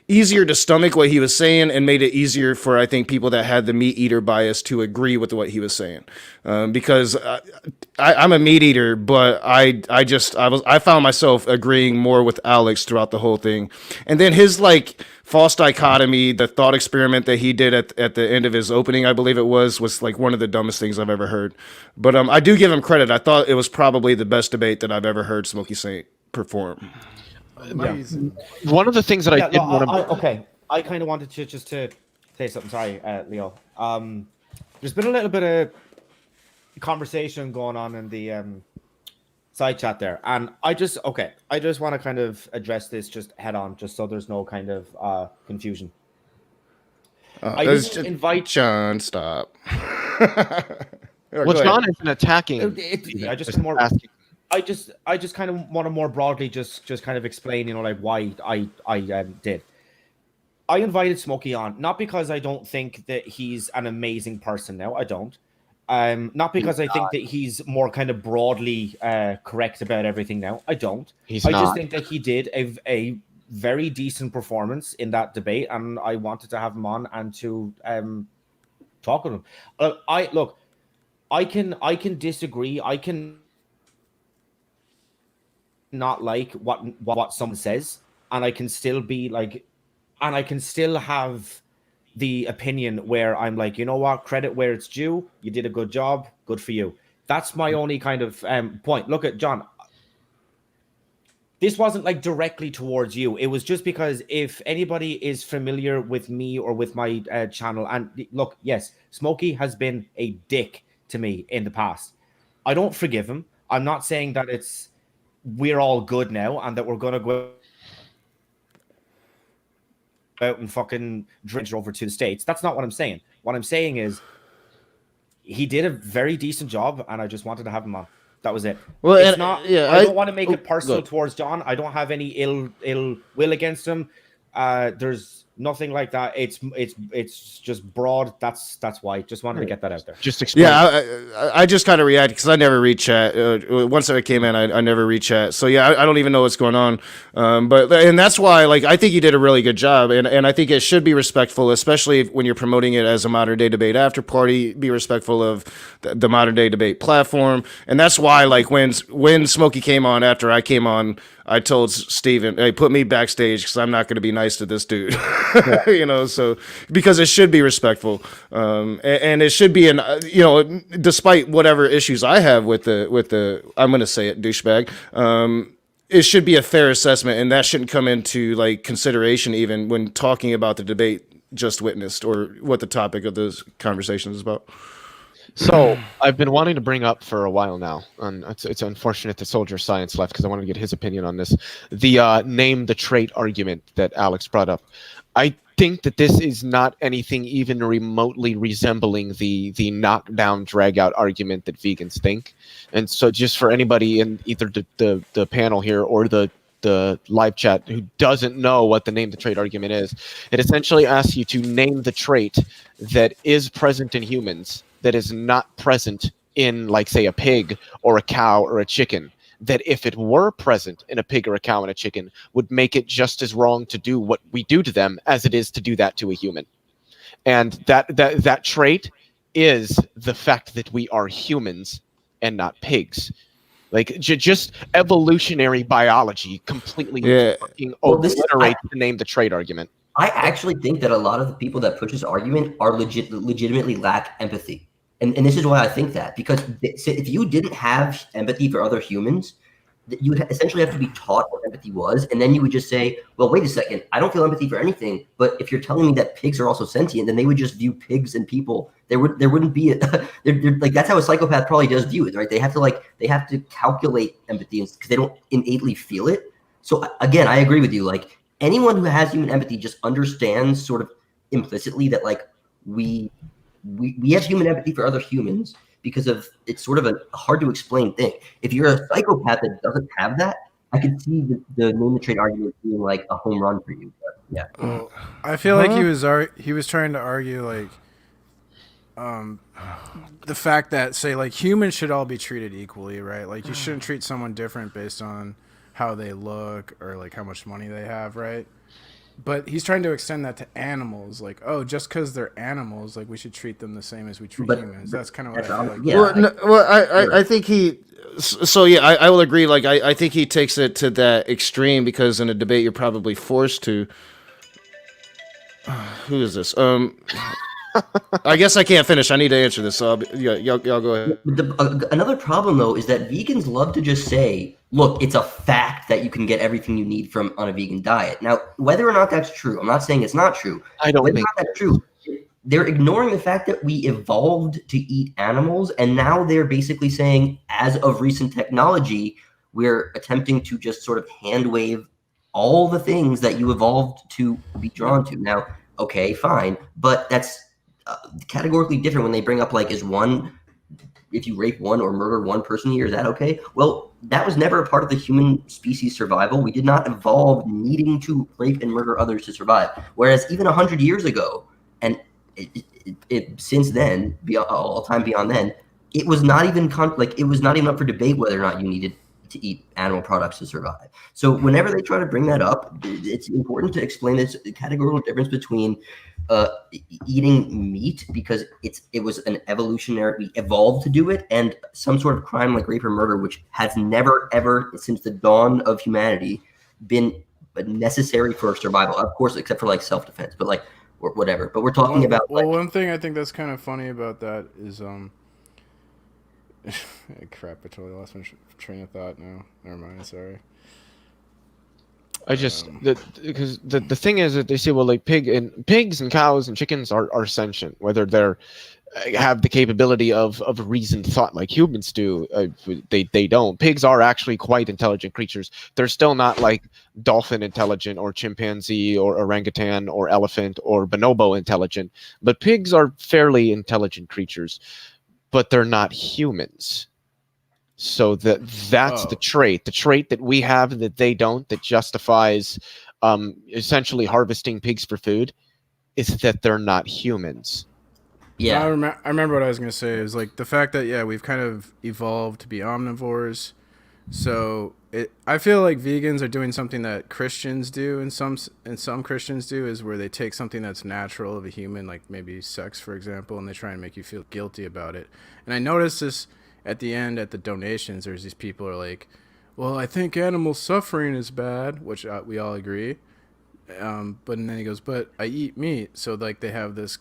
easier to stomach what he was saying, and made it easier for, I think, people that had the meat eater bias to agree with what he was saying. Because I'm a meat eater, but I found myself agreeing more with Alex throughout the whole thing. And then his like false dichotomy, the thought experiment that he did at the end of his opening, I believe it was like one of the dumbest things I've ever heard. But I do give him credit. I thought it was probably the best debate that I've ever heard Smokey Saint perform. Amazing. One of the things that I did want to... Okay, I kind of wanted to just to say something. Sorry, Leo. There's been a little bit of conversation going on in the side chat there, and I just want to kind of address this just head on, just so there's no kind of confusion. I didn't invite John. Stop. Well, John isn't attacking. I just more asking. I just kind of want to more broadly just kind of explain, like why I did. I invited Smokey on, not because I don't think that he's an amazing person now. I don't. Not because I think that he's more kind of broadly correct about everything now. I don't. I just think that he did a very decent performance in that debate, and I wanted to have him on and to talk with him. I can disagree. I can not like what someone says, and I can still be like, and I can still have the opinion where I'm like, you know what, credit where it's due. You did a good job. Good for you. That's my only kind of point. Look at John. This wasn't like directly towards you. It was just because if anybody is familiar with me or with my channel, and look, yes, Smokey has been a dick to me in the past. I don't forgive him. I'm not saying that we're all good now and that we're going to go out and fucking dredge over to the States. That's not what I'm saying. What I'm saying is he did a very decent job, and I just wanted to have him on. That was it. Well, it's not. Yeah, I don't want to make it personal towards John. I don't have any ill will against him. There's nothing like that. It's just broad. That's why. Just wanted to get that out there. Just explain. Yeah, I just kind of reacted because I never read chat. Once I came in, I never read chat. So yeah, I don't even know what's going on. But that's why, like, I think you did a really good job, and I think it should be respectful, especially when you're promoting it as a modern day debate after party. Be respectful of the modern day debate platform, and that's why, like, when Smokey came on after I came on, I told Steven, hey, put me backstage because I'm not going to be nice to this dude. Yeah. So because it should be respectful. And it should be despite whatever issues I have with the I'm going to say it, douchebag, it should be a fair assessment, and that shouldn't come into like consideration even when talking about the debate just witnessed or what the topic of this conversation is about. So I've been wanting to bring up for a while now, and it's unfortunate that Soldier Science left because I wanted to get his opinion on this. The name the trait argument that Alex brought up. I think that this is not anything even remotely resembling the knockdown drag out argument that vegans think. And so just for anybody in either the panel here or the live chat who doesn't know what the name the trait argument is, it essentially asks you to name the trait that is present in humans that is not present in, like, say, a pig or a cow or a chicken, that if it were present in a pig or a cow and a chicken would make it just as wrong to do what we do to them as it is to do that to a human. And that trait is the fact that we are humans and not pigs. Like, just evolutionary biology completely fucking obliterates the name the trait argument. I actually think that a lot of the people that push this argument are legitimately lack empathy. And this is why I think that, because if you didn't have empathy for other humans, you would essentially have to be taught what empathy was. And then you would just say, well, wait a second, I don't feel empathy for anything. But if you're telling me that pigs are also sentient, then they would just view pigs and people. There wouldn't be like, that's how a psychopath probably does view it, right? They have to calculate empathy because they don't innately feel it. So again, I agree with you. Like, anyone who has human empathy just understands sort of implicitly that, like, we have human empathy for other humans because of it's sort of a hard to explain thing. If you're a psychopath that doesn't have that, I could see the name the trait argument being like a home run for you. But yeah. I feel like he was trying to argue like the fact that, say, like, humans should all be treated equally, right? Like, you shouldn't treat someone different based on how they look or like how much money they have, right? But he's trying to extend that to animals, like, oh, just because they're animals, like, we should treat them the same as we treat humans. That's kind of what I feel like. Yeah, I think he. So yeah, I will agree. Like, I think he takes it to that extreme because in a debate you're probably forced to. Who is this? I guess I can't finish. I need to answer this. So y'all go ahead. Another problem though is that vegans love to just say, "Look, it's a fact that you can get everything you need from on a vegan diet." Now, whether or not that's true, I'm not saying it's not true. I don't think that's true. They're ignoring the fact that we evolved to eat animals, and now they're basically saying, as of recent technology, we're attempting to just sort of hand wave all the things that you evolved to be drawn to. Now, okay, fine, but that's categorically different when they bring up, like, if you rape one or murder one person a year, is that okay? Well, that was never a part of the human species survival. We did not evolve needing to rape and murder others to survive. Whereas even 100 years ago, and since then, all time beyond then, it was not even it was not even up for debate whether or not you needed to eat animal products to survive. So whenever they try to bring that up, it's important to explain this categorical difference between eating meat, because it was an evolutionary, we evolved to do it, and some sort of crime like rape or murder, which has never ever since the dawn of humanity been necessary for survival, of course, except for like self-defense, but like or whatever. But we're talking about one thing I think that's kind of funny about that is crap, I totally lost my train of thought now. Never mind, sorry. I just because the thing is that they say, well, like pigs and cows and chickens are sentient, whether they're have the capability of reasoned thought like humans do. They don't. Pigs are actually quite intelligent creatures. They're still not like dolphin intelligent or chimpanzee or orangutan or elephant or bonobo intelligent, but pigs are fairly intelligent creatures, but they're not humans. So that's the trait that we have that they don't, that justifies essentially harvesting pigs for food, is that they're not humans. Yeah, I remember what I was going to say is like the fact that we've kind of evolved to be omnivores. So I feel like vegans are doing something that Christians do, and some Christians do, is where they take something that's natural of a human, like maybe sex, for example, and they try and make you feel guilty about it. And I noticed this at the end at the donations. There's these people who are like, well, I think animal suffering is bad, which we all agree. But then he goes, but I eat meat. So like they have this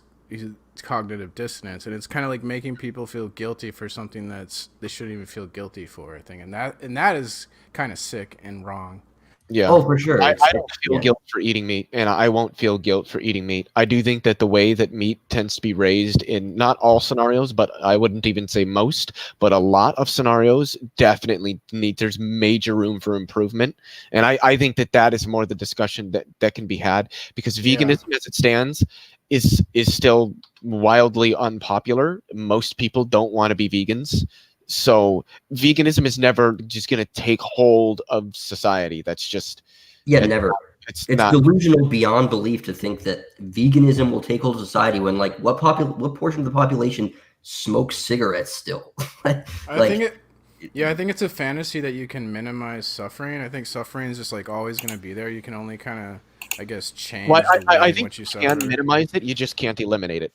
cognitive dissonance, and it's kind of like making people feel guilty for something that's they shouldn't even feel guilty for, I think. And that is kind of sick and wrong. Yeah. Oh, for sure. I don't feel guilt for eating meat, and I won't feel guilt for eating meat. I do think that the way that meat tends to be raised in not all scenarios, but I wouldn't even say most, but a lot of scenarios definitely there's major room for improvement. And I think that is more the discussion that can be had, because veganism as it stands is still wildly unpopular. Most people don't want to be vegans. So veganism is never just going to take hold of society. That's just never. It's not delusional beyond belief to think that veganism will take hold of society when, like, what portion of the population smokes cigarettes still? I think it's a fantasy that you can minimize suffering. I think suffering is just like always going to be there. You can only kind of, I guess, change. Well, the way I in think which you can suffer. minimize it. You just can't eliminate it.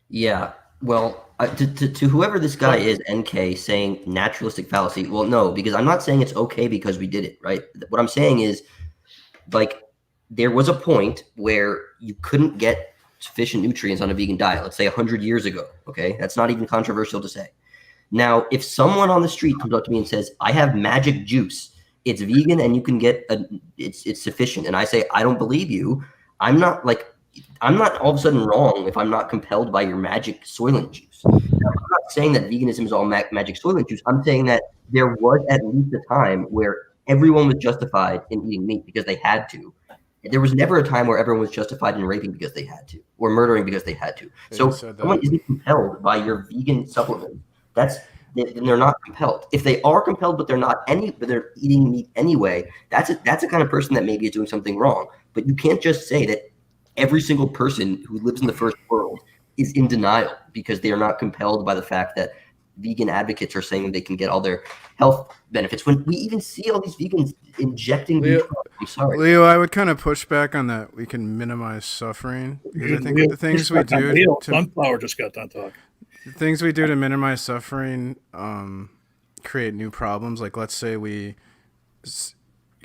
Yeah. Well, to whoever this guy is, NK, saying naturalistic fallacy. Well, no, because I'm not saying it's okay because we did it, right? What I'm saying is, like, there was a point where you couldn't get sufficient nutrients on a vegan diet, let's say 100 years ago, okay? That's not even controversial to say. Now, if someone on the street comes up to me and says, I have magic juice, it's vegan and you can get it's sufficient, and I say, I don't believe you, I'm not all of a sudden wrong if I'm not compelled by your magic Soylent juice. Now, I'm not saying that veganism is all magic Soylent juice. I'm saying that there was at least a time where everyone was justified in eating meat because they had to. There was never a time where everyone was justified in raping because they had to, or murdering because they had to. So someone isn't compelled by your vegan supplement. Then they're not compelled. If they are compelled, but they're eating meat anyway, that's a kind of person that maybe is doing something wrong. But you can't just say that every single person who lives in the first world is in denial because they are not compelled by the fact that vegan advocates are saying that they can get all their health benefits. When we even see all these vegans injecting I'm sorry. Leo, I would kind of push back on that. We can minimize suffering because I think the things we do Sunflower just got done talking. The things we do to minimize suffering create new problems. Like, let's say we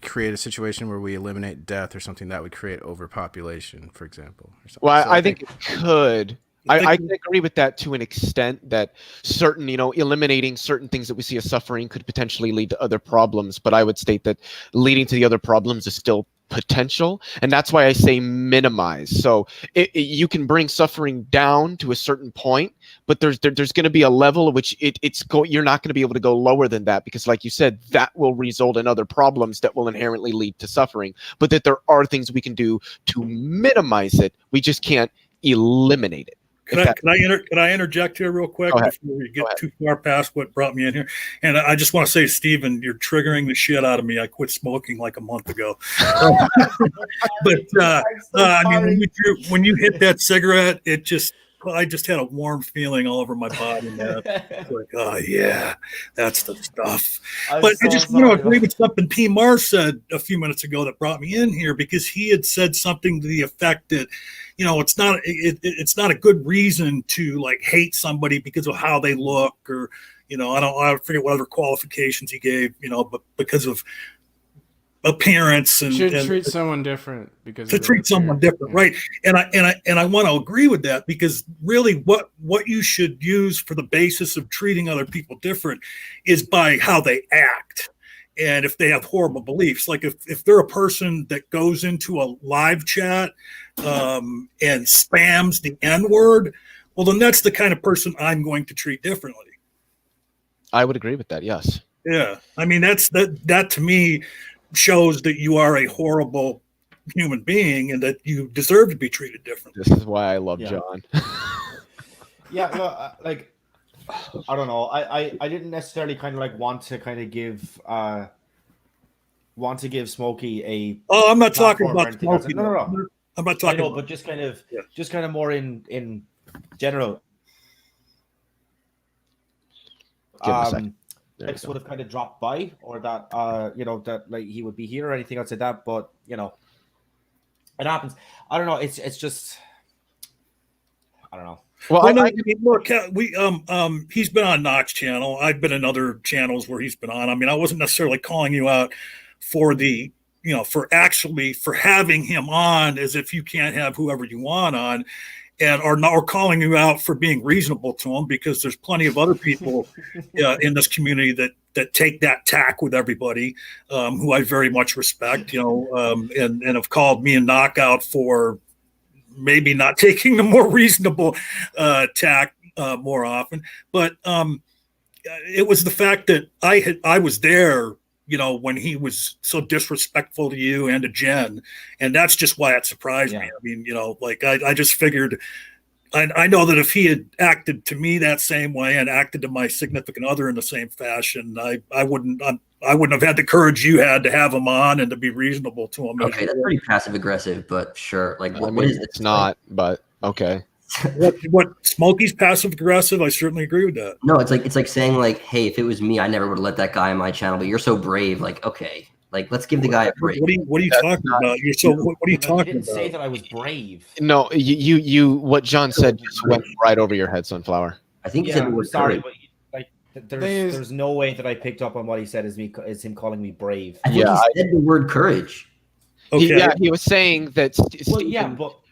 create a situation where we eliminate death or something that would create overpopulation, for example. Well, so I think it could. I can agree with that to an extent that certain, eliminating certain things that we see as suffering could potentially lead to other problems. But I would state that leading to the other problems is still potential. And that's why I say minimize. So you can bring suffering down to a certain point, but there's going to be a level at which you're not going to be able to go lower than that, because like you said, that will result in other problems that will inherently lead to suffering. But that there are things we can do to minimize it. We just can't eliminate it. Can I interject here real quick before we get too far past what brought me in here? And I just want to say, Stephen, you're triggering the shit out of me. I quit smoking like a month ago. But I mean, when you hit that cigarette, I just had a warm feeling all over my body, man. Like, oh yeah, that's the stuff. But I just want to agree with something P. Mars said a few minutes ago that brought me in here, because he had said something to the effect that, it's not a good reason to like hate somebody because of how they look, or, I forget what other qualifications he gave, but because of appearance and treat someone different because to treat someone different, right? And I want to agree with that, because really what you should use for the basis of treating other people different is by how they act. And if they have horrible beliefs, like if they're a person that goes into a live chat and spams the N-word, well, then that's the kind of person I'm going to treat differently. I would agree with that. Yes. Yeah. I mean, that to me shows that you are a horrible human being and that you deserve to be treated differently. This is why I love John. Yeah. No, like, I don't know. I didn't necessarily kind of like want to give Smokey a. Oh, I'm not talking about Smokey. No. I'm not talking. I know, but just kind of more in general. X would have kind of dropped by, or that that like he would be here or anything else like that. But it happens. I don't know. It's just I don't know. Well, I mean, look, he's been on Knox channel. I've been in other channels where he's been on. I mean, I wasn't necessarily calling you out for the, for having him on as if you can't have whoever you want on, or calling you out for being reasonable to him, because there's plenty of other people in this community that take that tack with everybody, who I very much respect, and have called me a knockout for maybe not taking the more reasonable tack more often. But it was the fact that I was there, when he was so disrespectful to you and to Jen, and that's just why it surprised me. I mean, like I just figured, I know that if he had acted to me that same way and acted to my significant other in the same fashion, I wouldn't have had the courage you had to have him on and to be reasonable to him. Okay, that's pretty passive aggressive, but sure. Like, what is it? It's not, but okay. What Smokey's passive aggressive? I certainly agree with that. No, it's like saying like, hey, if it was me, I never would have let that guy on my channel. But you're so brave. Like, okay, like let's give the guy a break. What are you talking about? What are you talking about? I didn't say that I was brave. No, you what John said just went right over your head, Sunflower. I think he said it was sorry, but there's no way that I picked up on what he said as him calling me brave. I think he said the word courage. Okay. He was saying that.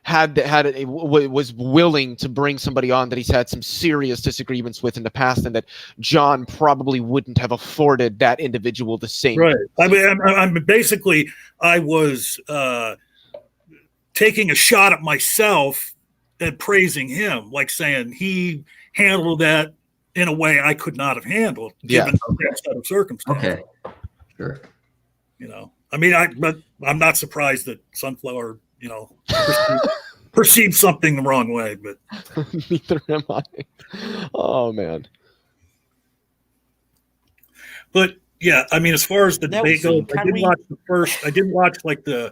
Was willing to bring somebody on that he's had some serious disagreements with in the past, and that John probably wouldn't have afforded that individual the same. Right. I mean, basically, I was taking a shot at myself and praising him, like saying he handled that in a way I could not have handled, given that set of circumstances. Okay. Sure. I mean, I'm not surprised that Sunflower, perceived something the wrong way, but neither am I. Oh man. But yeah, I mean, as far as the debate goes, I didn't watch like the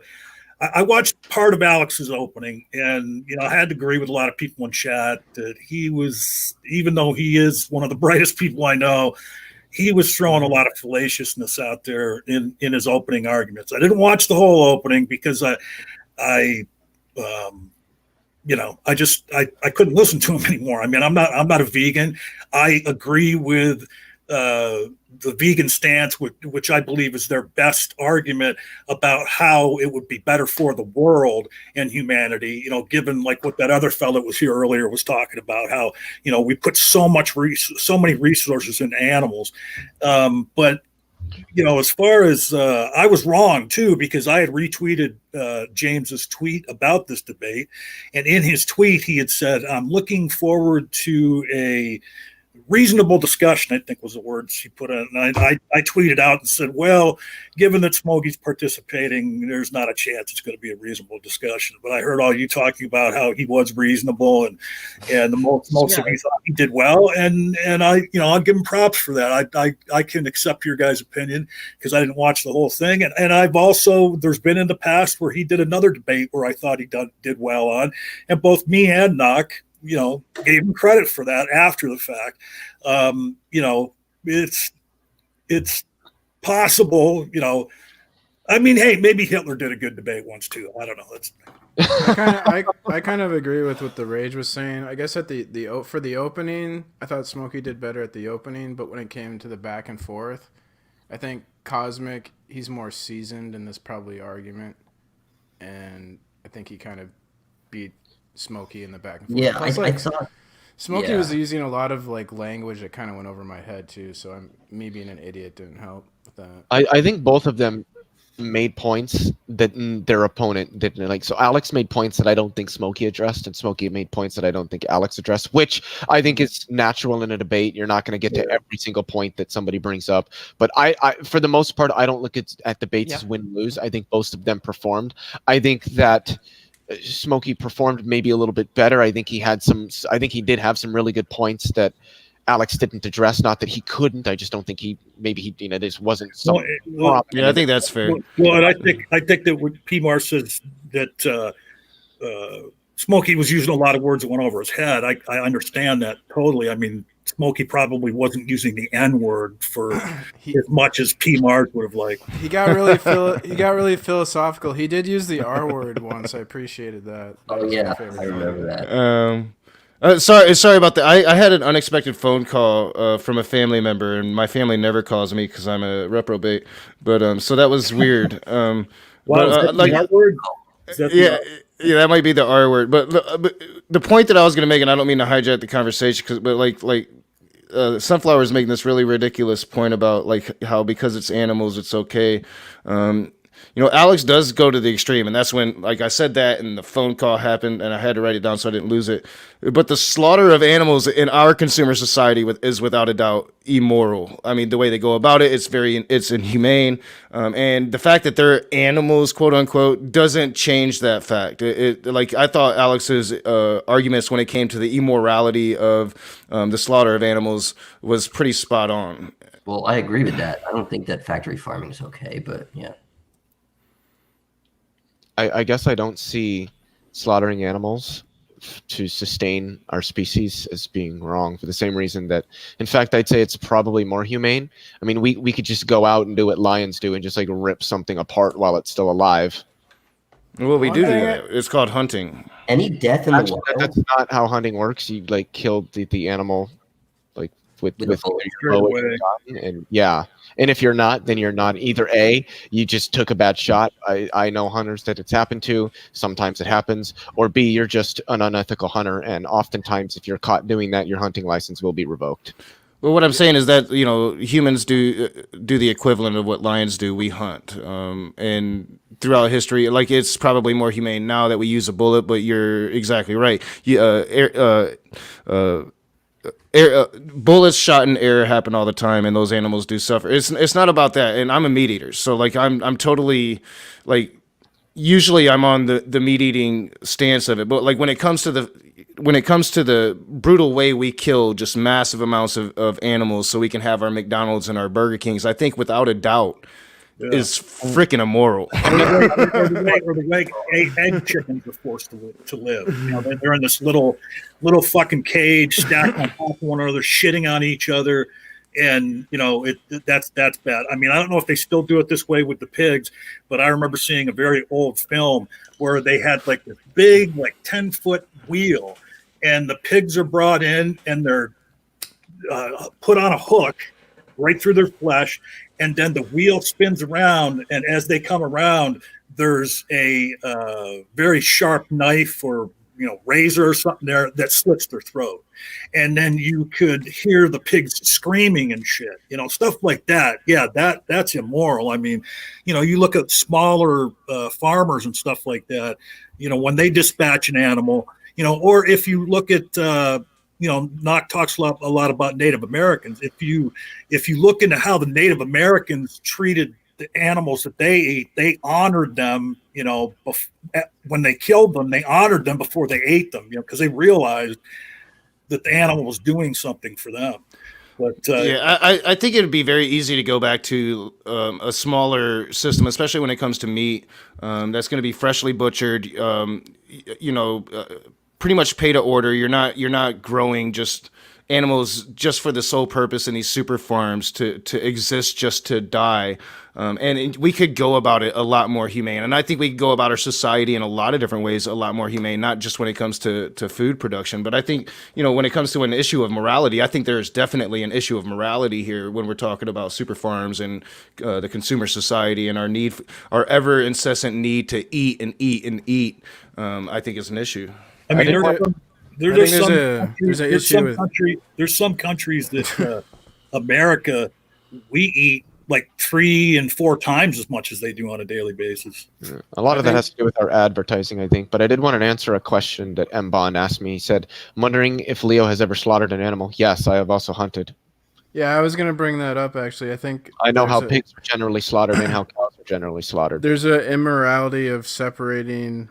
I watched part of Alex's opening, and I had to agree with a lot of people in chat that he was, even though he is one of the brightest people I know, he was throwing a lot of fallaciousness out there in his opening arguments. I didn't watch the whole opening because I couldn't listen to him anymore. I mean, I'm not a vegan. I agree with the vegan stance, which I believe is their best argument about how it would be better for the world and humanity, given like what that other fellow that was here earlier was talking about, how, we put so many resources into animals. But, as far as I was wrong too, because I had retweeted James's tweet about this debate. And in his tweet, he had said, I'm looking forward to a reasonable discussion, I think was the words he put in. And I tweeted out and said, well, given that Smokey's participating, there's not a chance it's going to be a reasonable discussion. But I heard all you talking about how he was reasonable and the most of you thought he did well. And I'll give him props for that. I can accept your guys' opinion because I didn't watch the whole thing. And I've also, there's been in the past where he did another debate where I thought he did well on, and both me and Knock, gave him credit for that after the fact. It's possible, I mean, hey, maybe Hitler did a good debate once too. I don't know. I kind of agree with what the Rage was saying. I guess at for the opening, I thought Smokey did better at the opening, but when it came to the back and forth, I think Cosmic, he's more seasoned in this probably argument, and I think he kind of beat Smokey in the back and forth. Yeah, Plus, I thought Smokey was using a lot of like language that kind of went over my head too, so me being an idiot didn't help with that. I think both of them made points that their opponent didn't like. So Alex made points that I don't think Smokey addressed, and Smokey made points that I don't think Alex addressed, which I think is natural in a debate. You're not going to get to every single point that somebody brings up. But I for the most part, I don't look at debates as win and lose. I think both of them performed. I think that Smokey performed maybe a little bit better. I think he did have some really good points that Alex didn't address. Not that he couldn't. I just don't think he just wasn't. Yeah, I think that's fair. Well, and I think that what PMAR says that Smokey was using a lot of words that went over his head. I understand that totally. I mean, Smokey probably wasn't using the N word for as much as PMAR would have liked. He got really philosophical. He did use the R word once. I appreciated that. Oh yeah, I remember that. Sorry about that. I had an unexpected phone call from a family member, and my family never calls me because I'm a reprobate. But so that was weird. The R word? Yeah, that might be the R word. But the point that I was going to make, and I don't mean to hijack the conversation, but Sunflower is making this really ridiculous point about like how because it's animals, it's okay. Alex does go to the extreme, and that's when, like I said that, and the phone call happened, and I had to write it down so I didn't lose it. But the slaughter of animals in our consumer society is without a doubt immoral. I mean, the way they go about it, it's inhumane, and the fact that they're animals, quote unquote, doesn't change that fact. I thought Alex's arguments when it came to the immorality of the slaughter of animals was pretty spot on. Well, I agree with that. I don't think that factory farming is okay, but yeah. I guess I don't see slaughtering animals to sustain our species as being wrong for the same reason that, in fact, I'd say it's probably more humane. I mean, we could just go out and do what lions do and just like rip something apart while it's still alive. Well, we do that. It's called hunting. Any death in the wild? That's not how hunting works. You like kill the animal like with a bow and yeah. And if you're not, then you're not. Either A, you just took a bad shot. I know hunters that it's happened to. Sometimes it happens. Or B, you're just an unethical hunter. And oftentimes, if you're caught doing that, your hunting license will be revoked. Well, what I'm saying is that humans do the equivalent of what lions do. We hunt, and throughout history, like it's probably more humane now that we use a bullet. But you're exactly right. Bullets shot in air happen all the time, and those animals do suffer. It's not about that. And I'm a meat eater, so like I'm totally like. Usually, I'm on the meat eating stance of it, but like when it comes to the brutal way we kill just massive amounts of animals so we can have our McDonald's and our Burger Kings, I think without a doubt is freaking immoral. Or the way egg chickens are forced to live. You know, they're in this little fucking cage, stacked on top of one another, shitting on each other, and you know that's bad. I mean, I don't know if they still do it this way with the pigs, but I remember seeing a very old film where they had like this big, like 10-foot wheel, and the pigs are brought in and they're put on a hook right through their flesh, and then the wheel spins around, and as they come around, there's a very sharp knife or razor or something there that slits their throat, and then you could hear the pigs screaming and shit, stuff like that. Yeah, that's immoral. I mean, you look at smaller farmers and stuff like that, when they dispatch an animal, or if you look at Knock talks a lot about Native Americans. If you look into how the Native Americans treated the animals that they ate, they honored them. When they killed them, they honored them before they ate them. Because they realized that the animal was doing something for them. But I think it'd be very easy to go back to a smaller system, especially when it comes to meat. That's going to be freshly butchered. Pretty much pay to order. You're not growing just animals just for the sole purpose in these super farms to exist just to die. And we could go about it a lot more humane. And I think we could go about our society in a lot of different ways, a lot more humane, not just when it comes to food production. But I think, when it comes to an issue of morality, I think there's definitely an issue of morality here when we're talking about super farms and the consumer society and our ever incessant need to eat and eat and eat. I think is an issue. I mean, there's some countries that America, we eat like 3 and 4 times as much as they do on a daily basis. Yeah. A lot of that has to do with our advertising, I think. But I did want to answer a question that M. Bond asked me. He said, I'm wondering if Leo has ever slaughtered an animal. Yes, I have also hunted. Yeah, I was going to bring that up, actually. I know how pigs are generally slaughtered and how cows are generally slaughtered. There's an immorality of separating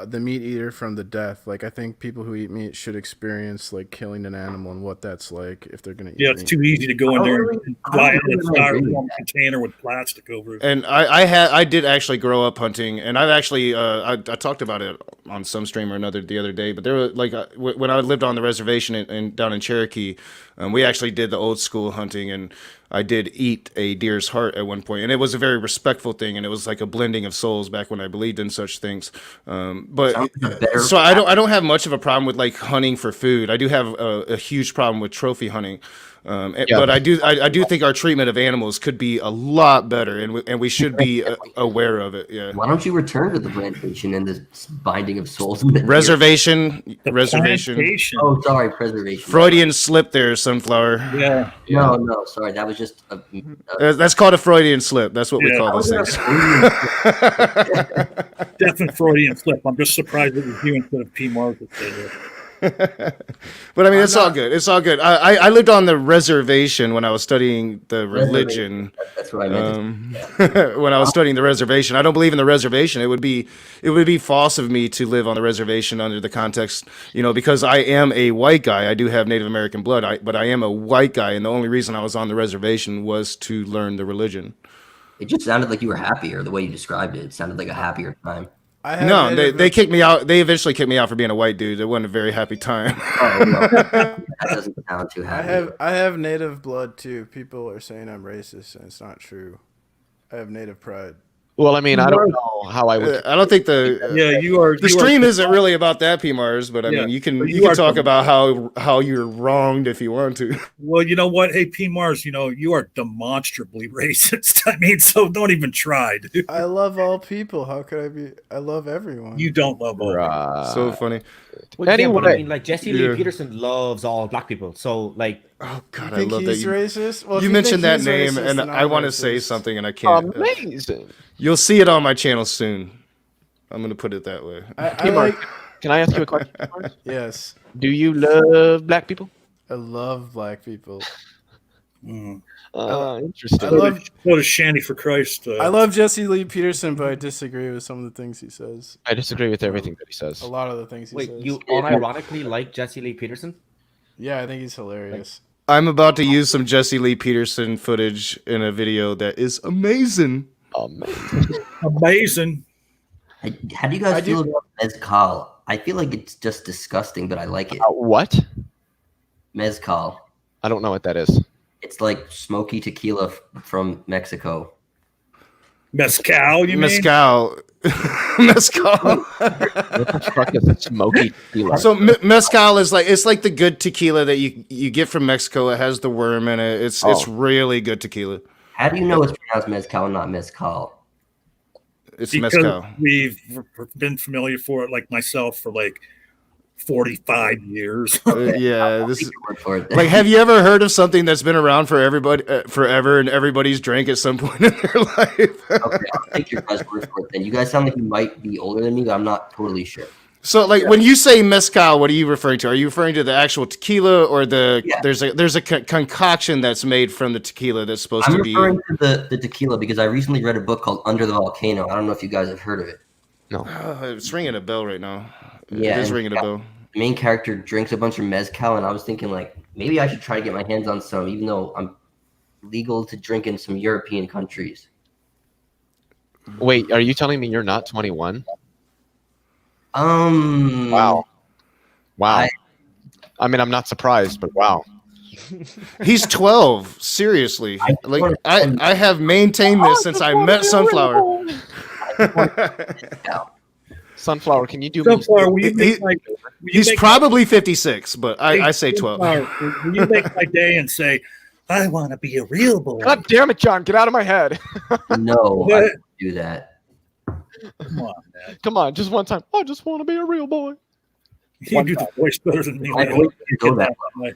the meat eater from the death. Like, I think people who eat meat should experience like killing an animal and what that's like if they're gonna eat it's meat. too easy to go in there and fly in a styrofoam container with plastic over it. And I did actually grow up hunting, and I've actually I talked about it on some stream or another the other day. But there was when I lived on the reservation and down in Cherokee, we actually did the old school hunting, and I did eat a deer's heart at one point, and it was a very respectful thing, and it was like a blending of souls back when I believed in such things. So I don't have much of a problem with like hunting for food. I do have a huge problem with trophy hunting. But I do think our treatment of animals could be a lot better, and we should be aware of it. Yeah. Why don't you return to the plantation and the binding of souls? Reservation. Plantation. Oh, sorry, preservation. Freudian slip there, Sunflower. Yeah. No, sorry, that was just. That's called a Freudian slip. That's what we call those things. Definite Freudian slip. I'm just surprised it was you instead of P. Margaret. But I mean, it's all good. It's all good. I lived on the reservation when I was studying the religion. That's what I meant. When I was studying the reservation, I don't believe in the reservation. It would be false of me to live on the reservation under the context, because I am a white guy. I do have Native American blood, but I am a white guy, and the only reason I was on the reservation was to learn the religion. It just sounded like you were happier the way you described it. It sounded like a happier time. No, they kicked me out. They eventually kicked me out for being a white dude. It wasn't a very happy time. Oh, no. That doesn't sound too happy. I have native blood too. People are saying I'm racist, and it's not true. I have native pride. Well, I mean, I don't know how I would. I don't think you are. The stream isn't really about that, P. Mars, but I mean, you can talk about how you're wronged if you want to. Well, you know what? Hey, P. Mars, you are demonstrably racist. I mean, so don't even try, dude. I love all people. How could I be? I love everyone. You don't love all people. So funny. Well, anyway, I mean, like Jesse Lee Peterson loves all black people. So, like, oh god, I love that you racist. Well, you mentioned that name, and I want to say something, and I can't. Amazing. You'll see it on my channel soon. I'm going to put it that way. Can I ask you a question? Yes. Do you love black people? I love black people. Interesting. Go to Shandy for Christ. I love Jesse Lee Peterson, but I disagree with some of the things he says. I disagree with everything that he says. A lot of the things he says. Wait, you unironically like Jesse Lee Peterson? Yeah, I think he's hilarious. I'm about to use some Jesse Lee Peterson footage in a video that is amazing. Amazing. How do you guys feel about mezcal? I feel like it's just disgusting, but I like it. What? Mezcal. I don't know what that is. It's like smoky tequila from Mexico. Mezcal, you Mezcal. Mezcal. What the fuck is smoky tequila? So mezcal is like, it's like the good tequila that you get from Mexico. It has the worm in it. It's really good tequila. How do you know it's pronounced mezcal, not mezcal? It's because mezcal. we've been familiar for it, like myself, for like 45 years. Yeah, this is like, have you ever heard of something that's been around for everybody forever and everybody's drank at some point in their life? Okay, I'll take your guys' word for it then. You guys sound like you might be older than me, but I'm not totally sure. So, like, when you say mezcal, what are you referring to? Are you referring to the actual tequila, or there's a concoction that's made from the tequila that's supposed to be? I'm referring to the tequila because I recently read a book called Under the Volcano. I don't know if you guys have heard of it. No. It's ringing a bell right now. Yeah, it is ringing a bell. The main character drinks a bunch of mezcal, and I was thinking, like, maybe I should try to get my hands on some, even though I'm legal to drink in some European countries. Wait, are you telling me you're not 21? Wow. I mean, I'm not surprised, but wow. He's 12. Seriously, I have maintained this since I met Sunflower. Sunflower, can you do Sunflower, me? He's probably 56, but I say 12. Will you make my day and say, I want to be a real boy? God damn it, John, get out of my head. No, I don't do that. Come on, man. Come on, just one time. I just want to be a real boy. You do the voice better than me. I voice go that way.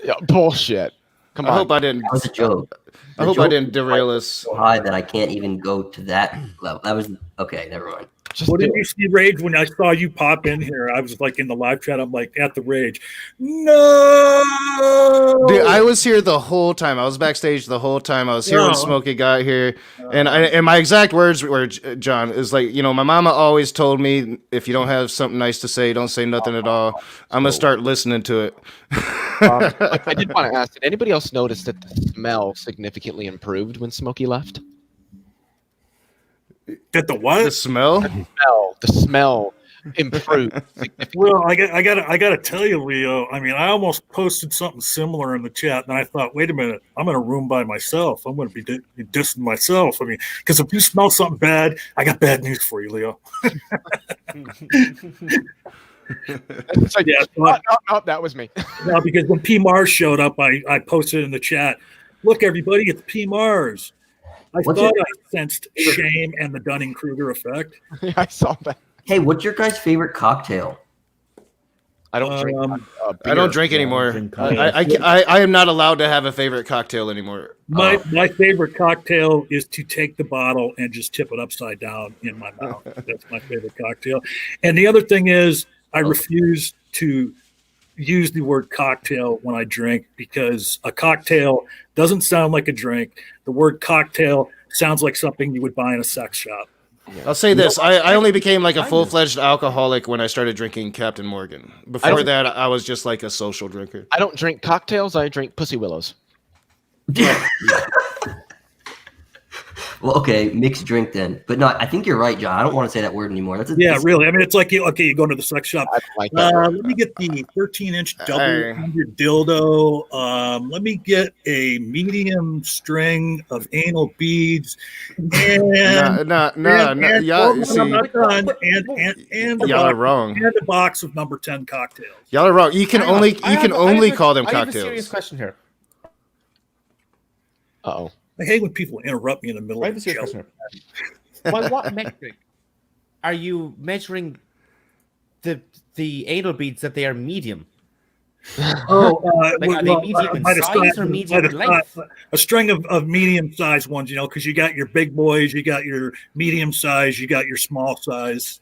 Yeah, bullshit. Come on. I hope I didn't. That was a joke. I hope I didn't derail us. So high that I can't even go to that level. That was okay. Never mind. What did you see, Rage? When I saw you pop in here, I was like in the live chat. I'm like at the Rage. No, dude, I was here the whole time. I was backstage the whole time. I was here when Smokey got here, and my exact words were, John, is like, you know, my mama always told me, if you don't have something nice to say, don't say nothing at all. I'm gonna start listening to it. I did want to ask, did anybody else notice that the smell significantly improved when Smokey left? That the what? The smell? The smell improved. Well, I gotta tell you, Leo. I mean, I almost posted something similar in the chat, and I thought, wait a minute, I'm in a room by myself. I'm going to be dissing myself. I mean, because if you smell something bad, I got bad news for you, Leo. It's like, no, that was me. No, because when P Mars showed up, I posted in the chat, look, everybody, it's P Mars. I thought I sensed shame and the Dunning-Kruger effect. Yeah, I saw that. Hey, what's your guys' favorite cocktail? I don't drink. I don't drink anymore. I am not allowed to have a favorite cocktail anymore. My favorite cocktail is to take the bottle and just tip it upside down in my mouth. That's my favorite cocktail. And the other thing is, I refuse to use the word cocktail when I drink, because a cocktail doesn't sound like a drink. The word cocktail sounds like something you would buy in a sex shop. I'll say this. I only became like a full-fledged alcoholic when I started drinking Captain Morgan. Before that, I was just like a social drinker. I don't drink cocktails. I drink pussy willows. Well, okay, mixed drink then. But no, I think you're right, John. I don't want to say that word anymore. Really. I mean, it's like, you go into the sex shop. Like that. Let me get the 13-inch double-ended dildo. Let me get a medium string of anal beads. And y'all are wrong. And a box of number 10 cocktails. Y'all are wrong. You can only call them cocktails. I have a serious question here. Uh-oh. I hate when people interrupt me in the middle of the show. By what metric are you measuring the anal beads that they are medium? Are they medium in size or medium in length? A string of medium-sized ones, because you got your big boys, you got your medium size, you got your small size,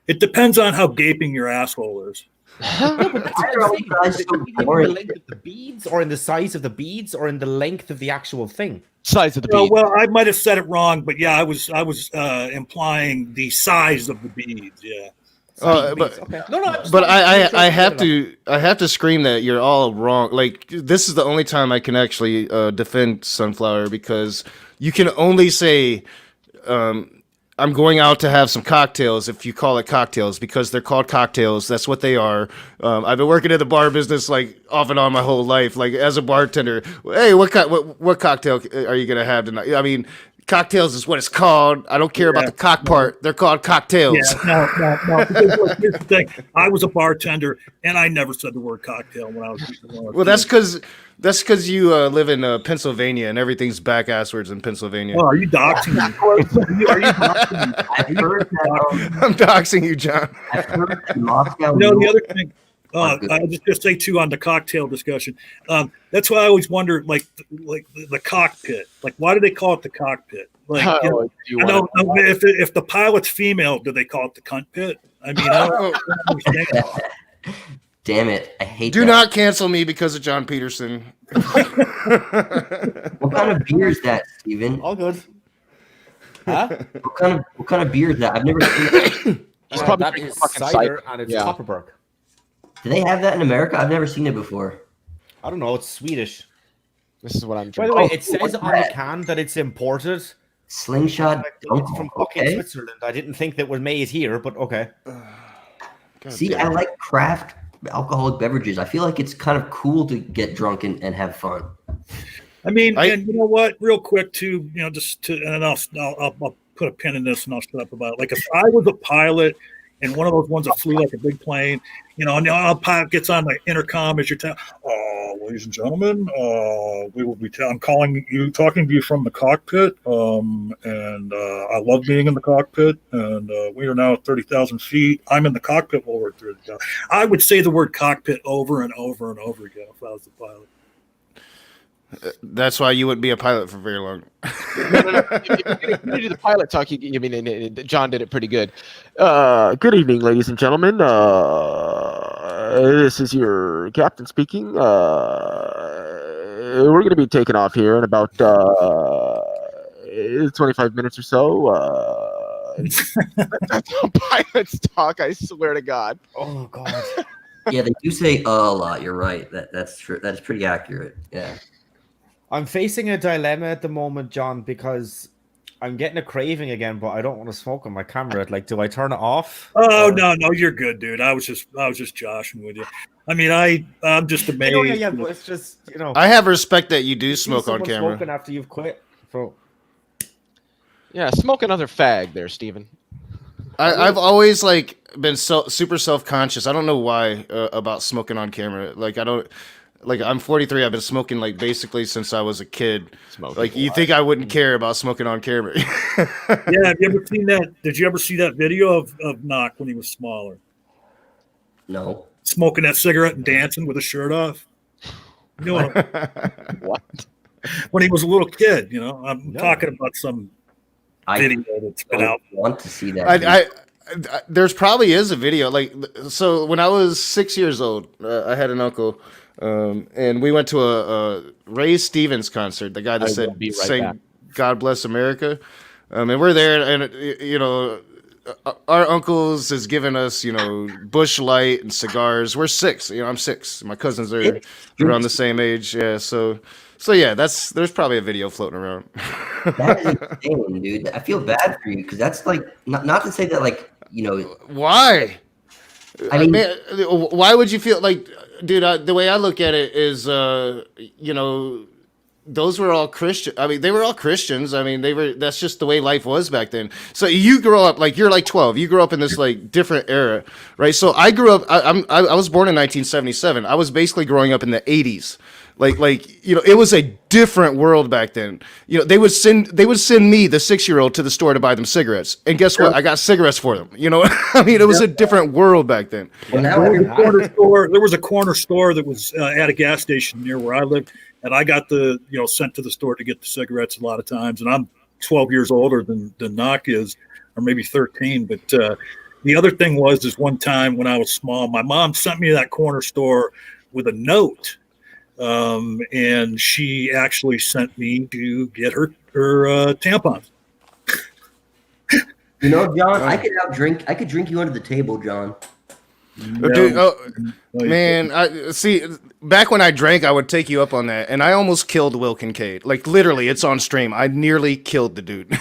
It depends on how gaping your asshole is. In the length of the beads, or in the size of the beads, or in the length of the actual thing? Size of the beads. Well, I might have said it wrong, but yeah, I was implying the size of the beads. Yeah. Okay. No, but I have to scream that you're all wrong. Like, this is the only time I can actually defend Sunflower, because you can only say I'm going out to have some cocktails if you call it cocktails, because they're called cocktails. That's what they are. I've been working in the bar business like off and on my whole life. Like, as a bartender, hey, what cocktail are you gonna have tonight? I mean, cocktails is what it's called. I don't care about the cock part. They're called cocktails. Yeah, no. Because, look, here's the thing. I was a bartender, and I never said the word cocktail when I was. Well, that's because you live in Pennsylvania, and everything's back-asswards in Pennsylvania. Oh, are you doxing me? Are you doxing me? I've heard that. I'm doxing you, John. I've heard that Moscow. The other thing. I was just say too on the cocktail discussion. That's why I always wonder, like the cockpit. Like, why do they call it the cockpit? Like, I don't know if the pilot's female, do they call it the cunt pit? I mean, I don't understand. Damn it! I hate. Do not cancel me because of John Peterson. What kind of beer is that, Steven? All good. Huh? What kind of beer is that? I've never seen it. He's probably that drinking is fucking cider, and it's Yeah. Copperberg. Do they have that in America? I've never seen it before. I don't know. It's Swedish. This is what I'm By drinking. the way, Oh, it says what's on the that? can that it's imported. Slingshot. It's from fucking Okay. Switzerland. I didn't think that was made here, but okay. See, I like craft alcoholic beverages. I feel like it's kind of cool to get drunk and have fun. I mean, and you know what? Real quick, too. You know, just to, and I'll put a pin in this and I'll shut up about it. Like, if I was a pilot and one of those ones that flew like a big plane, you know, and the pilot gets on the intercom as you're telling, ladies and gentlemen, we will be. I'm talking to you from the cockpit, and I love being in the cockpit, and we are now at 30,000 feet. I'm in the cockpit while we're at 30,000. I would say the word cockpit over and over and over again if I was the pilot. That's why you wouldn't be a pilot for very long. No. If you do the pilot talk, John did it pretty good. Good evening, ladies and gentlemen. This is your captain speaking. We're going to be taking off here in about 25 minutes or so. That's how pilots talk, I swear to God. Oh, God. Yeah, they do say a lot. You're right. That's true. That is pretty accurate. Yeah. I'm facing a dilemma at the moment, John, because I'm getting a craving again, but I don't want to smoke on my camera. Like, do I turn it off? Oh, no, you're good, dude. I was just joshing with you. I mean, I'm just amazed. Yeah, but it's just, you know. I have respect that you do smoke on someone camera. Smoking after you've quit. So. Yeah, smoke another fag there, Steven. I've always been super self-conscious. I don't know why about smoking on camera. I'm 43. I've been smoking basically since I was a kid. You think I wouldn't care about smoking on camera? Yeah, have you ever seen that? Did you ever see that video of Knock when he was smaller? No. Smoking that cigarette and dancing with his shirt off. You know what? When he was a little kid, you know. I'm talking about some video that's been out. I want to see that. There's probably is a video. So when I was 6 years old, I had an uncle. And we went to a Ray Stevens concert, the guy that sang God Bless America. And we're there, and, our uncles has given us, Bush Light and cigars. We're 6. I'm 6. My cousins are around the same age. Yeah, so yeah, there's probably a video floating around. That is insane, dude. I feel bad for you because that's not to say that Why? I mean, why would you feel like, dude? The way I look at it is, those were all Christian. I mean, they were all Christians. I mean, that's just the way life was back then. So you grow up you're 12. You grew up in this different era, right? So I grew up. I was born in 1977. I was basically growing up in the 80s. It was a different world back then. They would send me, the 6-year-old, to the store to buy them cigarettes, and guess what? I got cigarettes for them. I mean, it was a different world back then. There was a corner store that was at a gas station near where I lived, and I got sent to the store to get the cigarettes a lot of times. And I'm 12 years older than Knock is, or maybe 13. But the other thing is one time when I was small, my mom sent me to that corner store with a note. And she actually sent me to get her tampons. You know, John, I could drink you under the table, John. Dude, man, I see. Back when I drank, I would take you up on that, and I almost killed Will Kincaid. Like literally, it's on stream. I nearly killed the dude.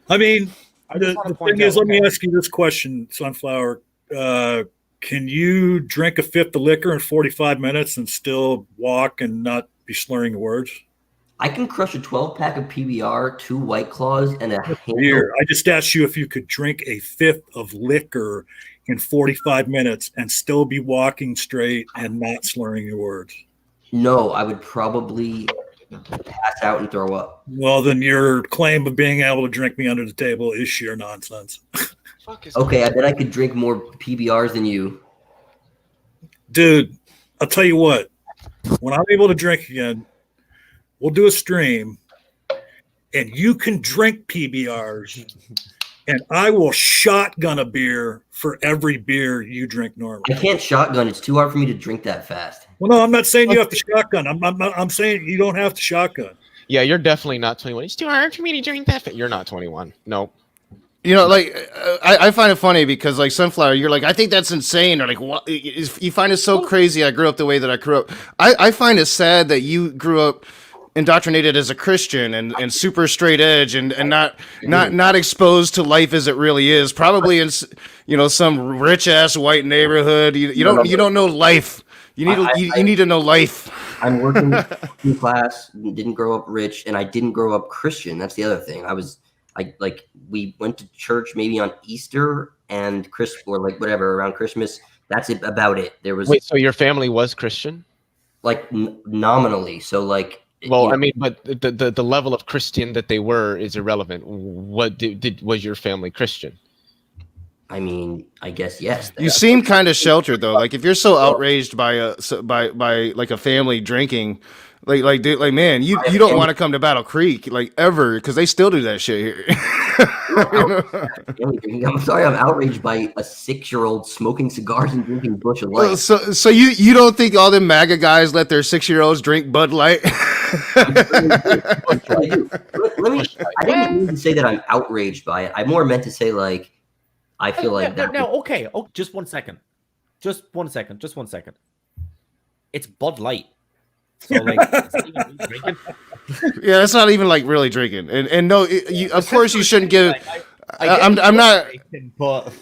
I mean, the thing is, let me ask you this question, Sunflower. Can you drink a fifth of liquor in 45 minutes and still walk and not be slurring your words? I can crush a 12-pack of PBR, 2 White Claws, and a beer. I just asked you if you could drink a fifth of liquor in 45 minutes and still be walking straight and not slurring your words. No, I would probably pass out and throw up. Well, then your claim of being able to drink me under the table is sheer nonsense. Okay, I bet I could drink more PBRs than you. Dude, I'll tell you what. When I'm able to drink again, we'll do a stream, and you can drink PBRs, and I will shotgun a beer for every beer you drink normally. I can't shotgun. It's too hard for me to drink that fast. Well, no, I'm not saying you have to shotgun. I'm saying you don't have to shotgun. Yeah, you're definitely not 21. It's too hard for me to drink that. You're not 21. Nope. You know, like I find it funny because like Sunflower, you're like, I think that's insane, or like, what? You find it so crazy. I grew up the way that I grew up. I find it sad that you grew up indoctrinated as a Christian and super straight edge and not exposed to life as it really is. Probably in some rich ass white neighborhood. You don't know life. You need to know life. I'm working in class. Didn't grow up rich, and I didn't grow up Christian. That's the other thing. We went to church maybe on Easter and around Christmas. That's about it. There was so your family was Christian, like nominally. So like. Well, I mean, but the level of Christian that they were is irrelevant. What was your family Christian? I mean, I guess yes. You seem kind of sheltered though. Like if you're so outraged by like a family drinking, dude, man, you don't want to come to Battle Creek like ever because they still do that shit here. I'm sorry, I'm outraged by a 6-year-old smoking cigars and drinking Busch of Light. So you don't think all the MAGA guys let their 6-year-olds drink Bud Light? I didn't mean to say that I'm outraged by it. I more meant to say like I feel like that. No, okay. Oh, just 1 second. Just one second. It's Bud Light. So like, drinking. Yeah, that's not even like really drinking. And no, of course you shouldn't give. I'm not. But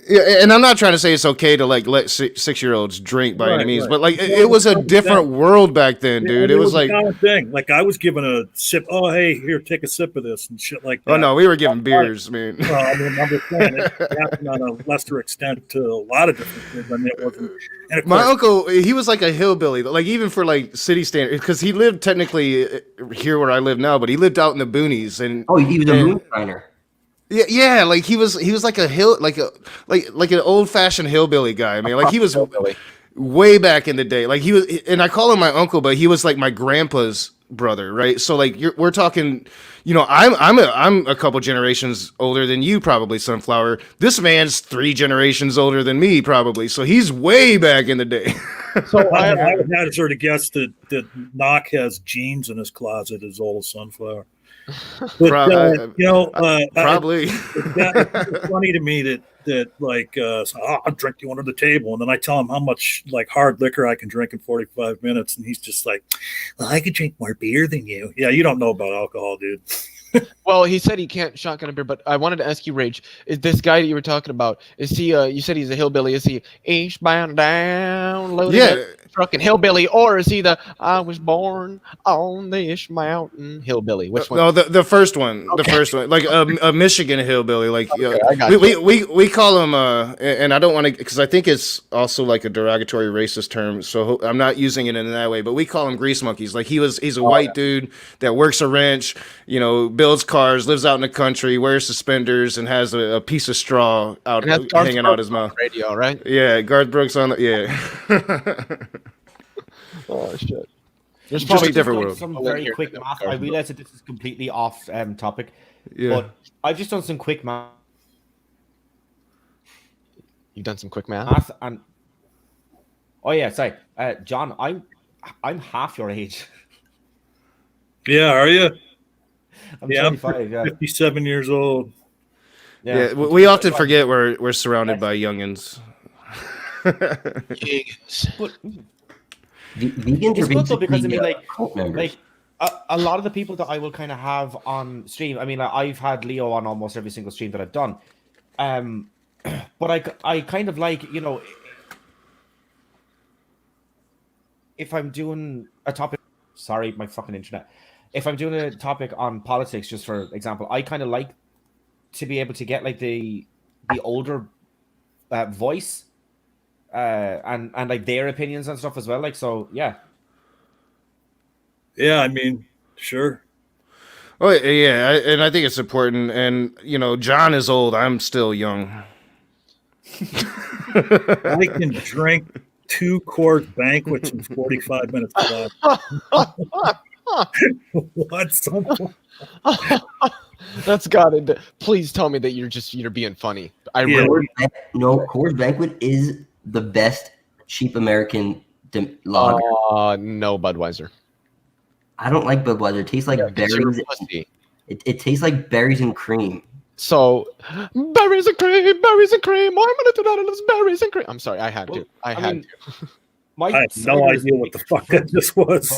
Yeah, and I'm not trying to say it's okay to like let 6-year-olds drink by any means, but like it was a different world back then, dude. It was like a common thing. Like I was given a sip. Oh, hey, here, take a sip of this and shit like that. Oh no, we were giving beers, man. Well, I mean, I'm just saying it happened on a lesser extent to a lot of different things. I mean, it wasn't. And of My course, uncle, he was like a hillbilly, like even for like city standards, because he lived technically here where I live now, but he lived out in the boonies. And he was a moonshiner. Yeah, like he was like a hill, like an old fashioned hillbilly guy. I mean, like he was way back in the day. Like he was, and I call him my uncle, but he was like my grandpa's brother, right? So like we're talking, I'm a couple generations older than you probably, Sunflower. This man's 3 generations older than me probably, so he's way back in the day. So I would hazard to guess that Knock has jeans in his closet as old as Sunflower. But, probably. It's funny to me that like I'll drink you under the table, and then I tell him how much like hard liquor I can drink in 45 minutes, and he's just like, well, I could drink more beer than you. Yeah, you don't know about alcohol, dude. Well, he said he can't shotgun a beer, but I wanted to ask you, Rage, is this guy that you were talking about, is he, you said he's a hillbilly, is he eastbound down, loaded up, trucking hillbilly, or is he I was born on this mountain hillbilly? Which one? No, the first one, the first one, like a Michigan hillbilly, like we call him, and I don't want to, because I think it's also like a derogatory racist term, so I'm not using it in that way, but we call him grease monkeys. Like he's a white dude that works a ranch, builds cars, lives out in the country, wears suspenders, and has a piece of straw out hanging out his mouth. Radio, right? Yeah, Garth Brooks on the Oh shit! There's probably different world. Some very quick math. I realize that this is completely off topic, but I've just done some quick math. You've done some quick math, and sorry, John, I'm half your age. Yeah, are you? I'm Yeah, 25. Yeah. 57 years old. Yeah, we often forget we're surrounded by youngins. But Vegans it's are good though, because I basically mean, like, cult members. a lot of the people that I will kind of have on stream. I mean, like, I've had Leo on almost every single stream that I've done. But I kind of like, you know, if I'm doing a topic, sorry, my fucking internet. If I'm doing a topic on politics, just for example, I kind of like to be able to get like the older voice and like their opinions and stuff as well. Like, so yeah. Yeah, I mean, sure. Oh yeah, and I think it's important. And you know, John is old. I'm still young. I can drink 2 quart banquets in 45 minutes flat. What? That's got it. Please tell me that you're being funny. Coors Banquet is the best cheap American lager. No Budweiser. I don't like Budweiser. It tastes like berries. It tastes like berries and cream. So berries and cream. I'm gonna do that. It's berries and cream. I'm sorry, I had to. I had to. I have no idea what the fuck that just was.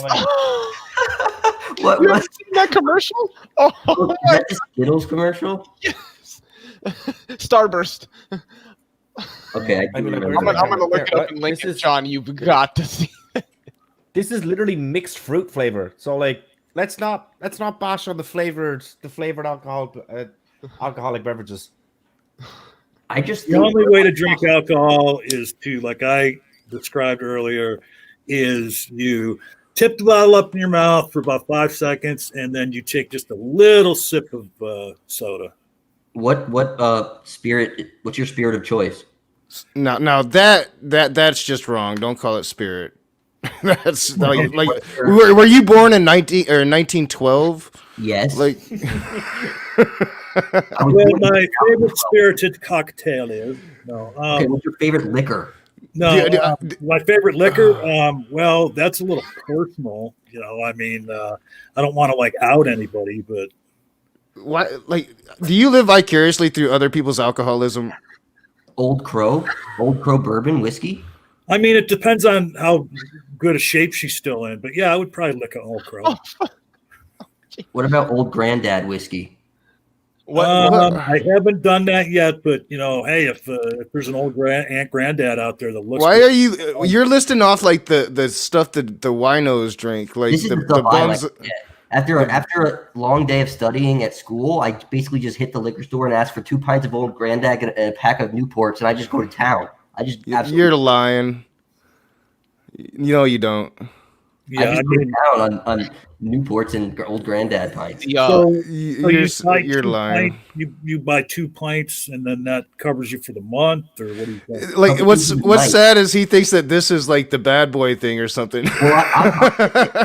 What? You ever seen that commercial? Oh, is that the Skittles commercial? Yes. Starburst. Okay, I'm gonna look it up and link it, John. You've got to see. This is literally mixed fruit flavor. So like, let's not bash on the flavored alcoholic beverages. I just the only way to drink alcohol is to, like I described earlier, is you tip the bottle up in your mouth for about 5 seconds, and then you take just a little sip of soda. What spirit? What's your spirit of choice? Now that's just wrong. Don't call it spirit. That's like were you born in 1912? Yes. Like well, my favorite spirited cocktail is okay, what's your favorite liquor? No, my favorite liquor. Well, that's a little personal. You know, I mean, I don't want to like out anybody, but why? Like, do you live vicariously through other people's alcoholism? Old Crow bourbon whiskey. I mean, it depends on how good a shape she's still in. But yeah, I would probably lick an Old Crow. What about Old Granddad whiskey? I haven't done that yet, but you know, hey, if there's an old Aunt Granddad out there that looks, why are you're listing off like the stuff that the winos drink, like the bums. After a long day of studying at school, I basically just hit the liquor store and ask for 2 pints of Old Granddad and a pack of Newports, and I just go to town. You're lying. You know you don't. Yeah, I just go down on Newports and Old Granddad pints. So you're lying. You buy 2 pints, and then that covers you for the month, or what do you think? Like what's sad is he thinks that this is like the bad boy thing or something. Well,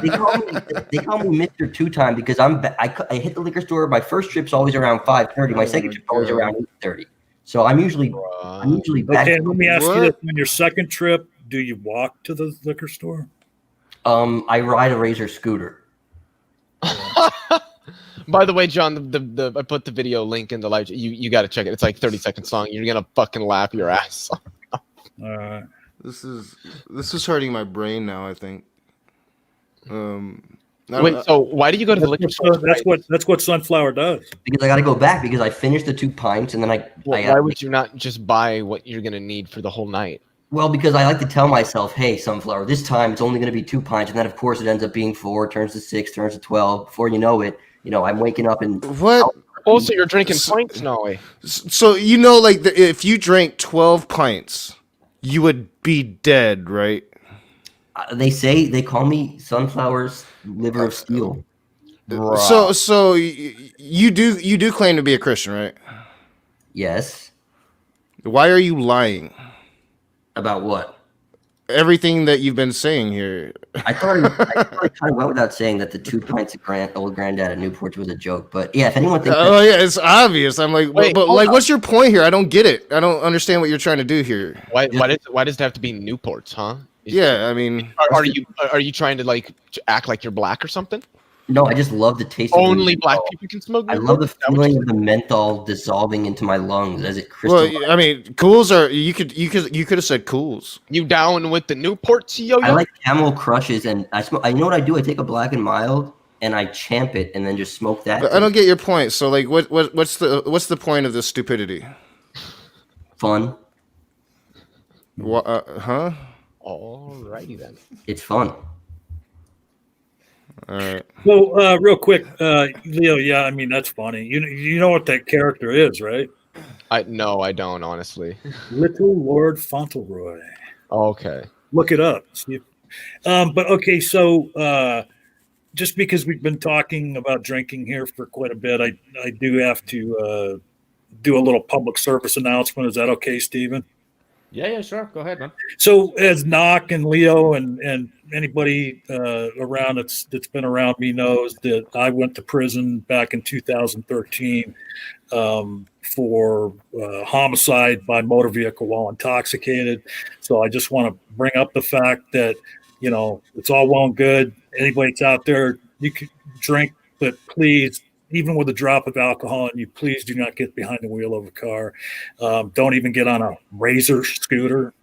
they call me Mr. Two-Time because I hit the liquor store. My first trip's always around 5:30. My second trip's always around 8:30. So I'm usually back. Okay, let me ask you this: on your second trip, do you walk to the liquor store? I ride a Razor scooter. By the way, John, the I put the video link in the live. You got to check it. It's like 30 seconds long. You're gonna fucking laugh your ass off. All right. This is hurting my brain now, I think. Wait, so why did you go to the liquor store? That's what Sunflower does. Because I got to go back because I finished the 2 pints and then why would you not just buy what you're gonna need for the whole night? Well, because I like to tell myself, hey, Sunflower, this time it's only going to be 2 pints. And then, of course, it ends up being 4, turns to 6, turns to 12. Before you know it, I'm waking up and... What? Also, you're drinking pints now. So, like, if you drank 12 pints, you would be dead, right? They call me Sunflower's liver of steel. So you do claim to be a Christian, right? Yes. Why are you lying? About what? Everything that you've been saying here. I thought I kind of went without saying that the 2 pints of Old Granddad at Newport was a joke. But yeah, if anyone thinks... Oh, yeah, it's obvious. I'm like, but what's your point here? I don't get it. I don't understand what you're trying to do here. Why does it have to be Newports, huh? Yeah, I mean... Are you trying to, like, act like you're black or something? No, I just love the taste of the Only black menthol. people can smoke I Newport? love the Is that what you feeling of the menthol dissolving into my lungs as it Well, crystallizes. I mean, cools are you could have said cools. You down with the Newports, yo? I like Camel Crushes, and I smoke. You know what I do? I take a Black and Mild and I champ it, and then just smoke that. But I don't get your point. So, like, what's the point of this stupidity? Fun. What? Huh? Alrighty then. It's fun. All right. So, real quick, Leo. Yeah, I mean that's funny. You know what that character is, right? No, I don't honestly. Little Lord Fauntleroy. Okay. Look it up. See if, but okay, so just because we've been talking about drinking here for quite a bit, I do have to do a little public service announcement. Is that okay, Stephen? Yeah, sure. Go ahead, man. So as Knock and Leo and anybody around that's been around me knows that I went to prison back in 2013 for homicide by motor vehicle while intoxicated. So I just want to bring up the fact that, it's all well and good. Anybody that's out there, you can drink, but please, even with a drop of alcohol in you, please do not get behind the wheel of a car. Don't even get on a Razor scooter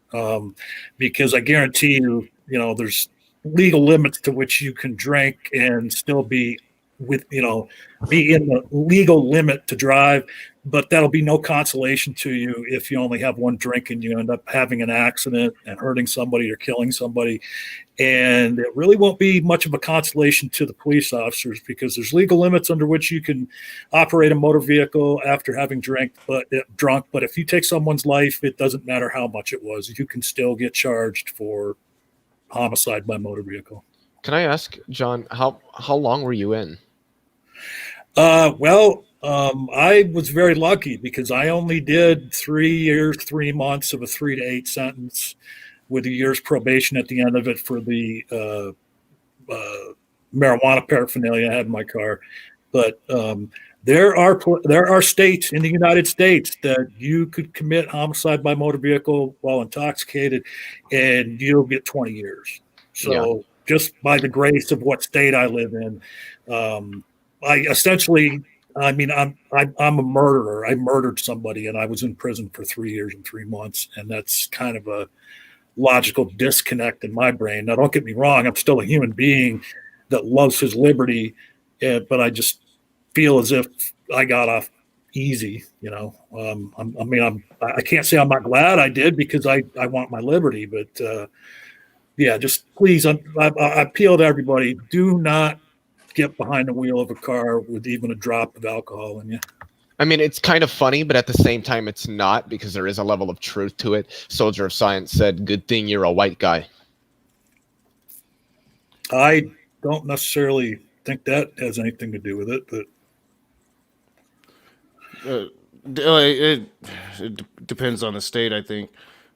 because I guarantee you, there's legal limits to which you can drink and still be be in the legal limit to drive. But that'll be no consolation to you if you only have one drink and you end up having an accident and hurting somebody or killing somebody. And it really won't be much of a consolation to the police officers because there's legal limits under which you can operate a motor vehicle after having drunk. But if you take someone's life, it doesn't matter how much it was. You can still get charged for homicide by motor vehicle. Can I ask, John, how long were you in? I was very lucky because I only did 3 years, 3 months of a 3 to 8 sentence with a year's probation at the end of it for the marijuana paraphernalia I had in my car. But there are states in the United States that you could commit homicide by motor vehicle while intoxicated and you'll get 20 years. So just by the grace of what state I live in, I'm a murderer. I murdered somebody and I was in prison for 3 years and 3 months. And that's kind of a logical disconnect in my brain. Now, don't get me wrong. I'm still a human being that loves his liberty, but I just feel as if I got off easy, I can't say I'm not glad I did because I want my liberty, but just please, I appeal to everybody. Do not get behind the wheel of a car with even a drop of alcohol in you. I mean, it's kind of funny, but at the same time, it's not because there is a level of truth to it. Soldier of Science said, "Good thing you're a white guy." I don't necessarily think that has anything to do with it, but it depends on the state, I think.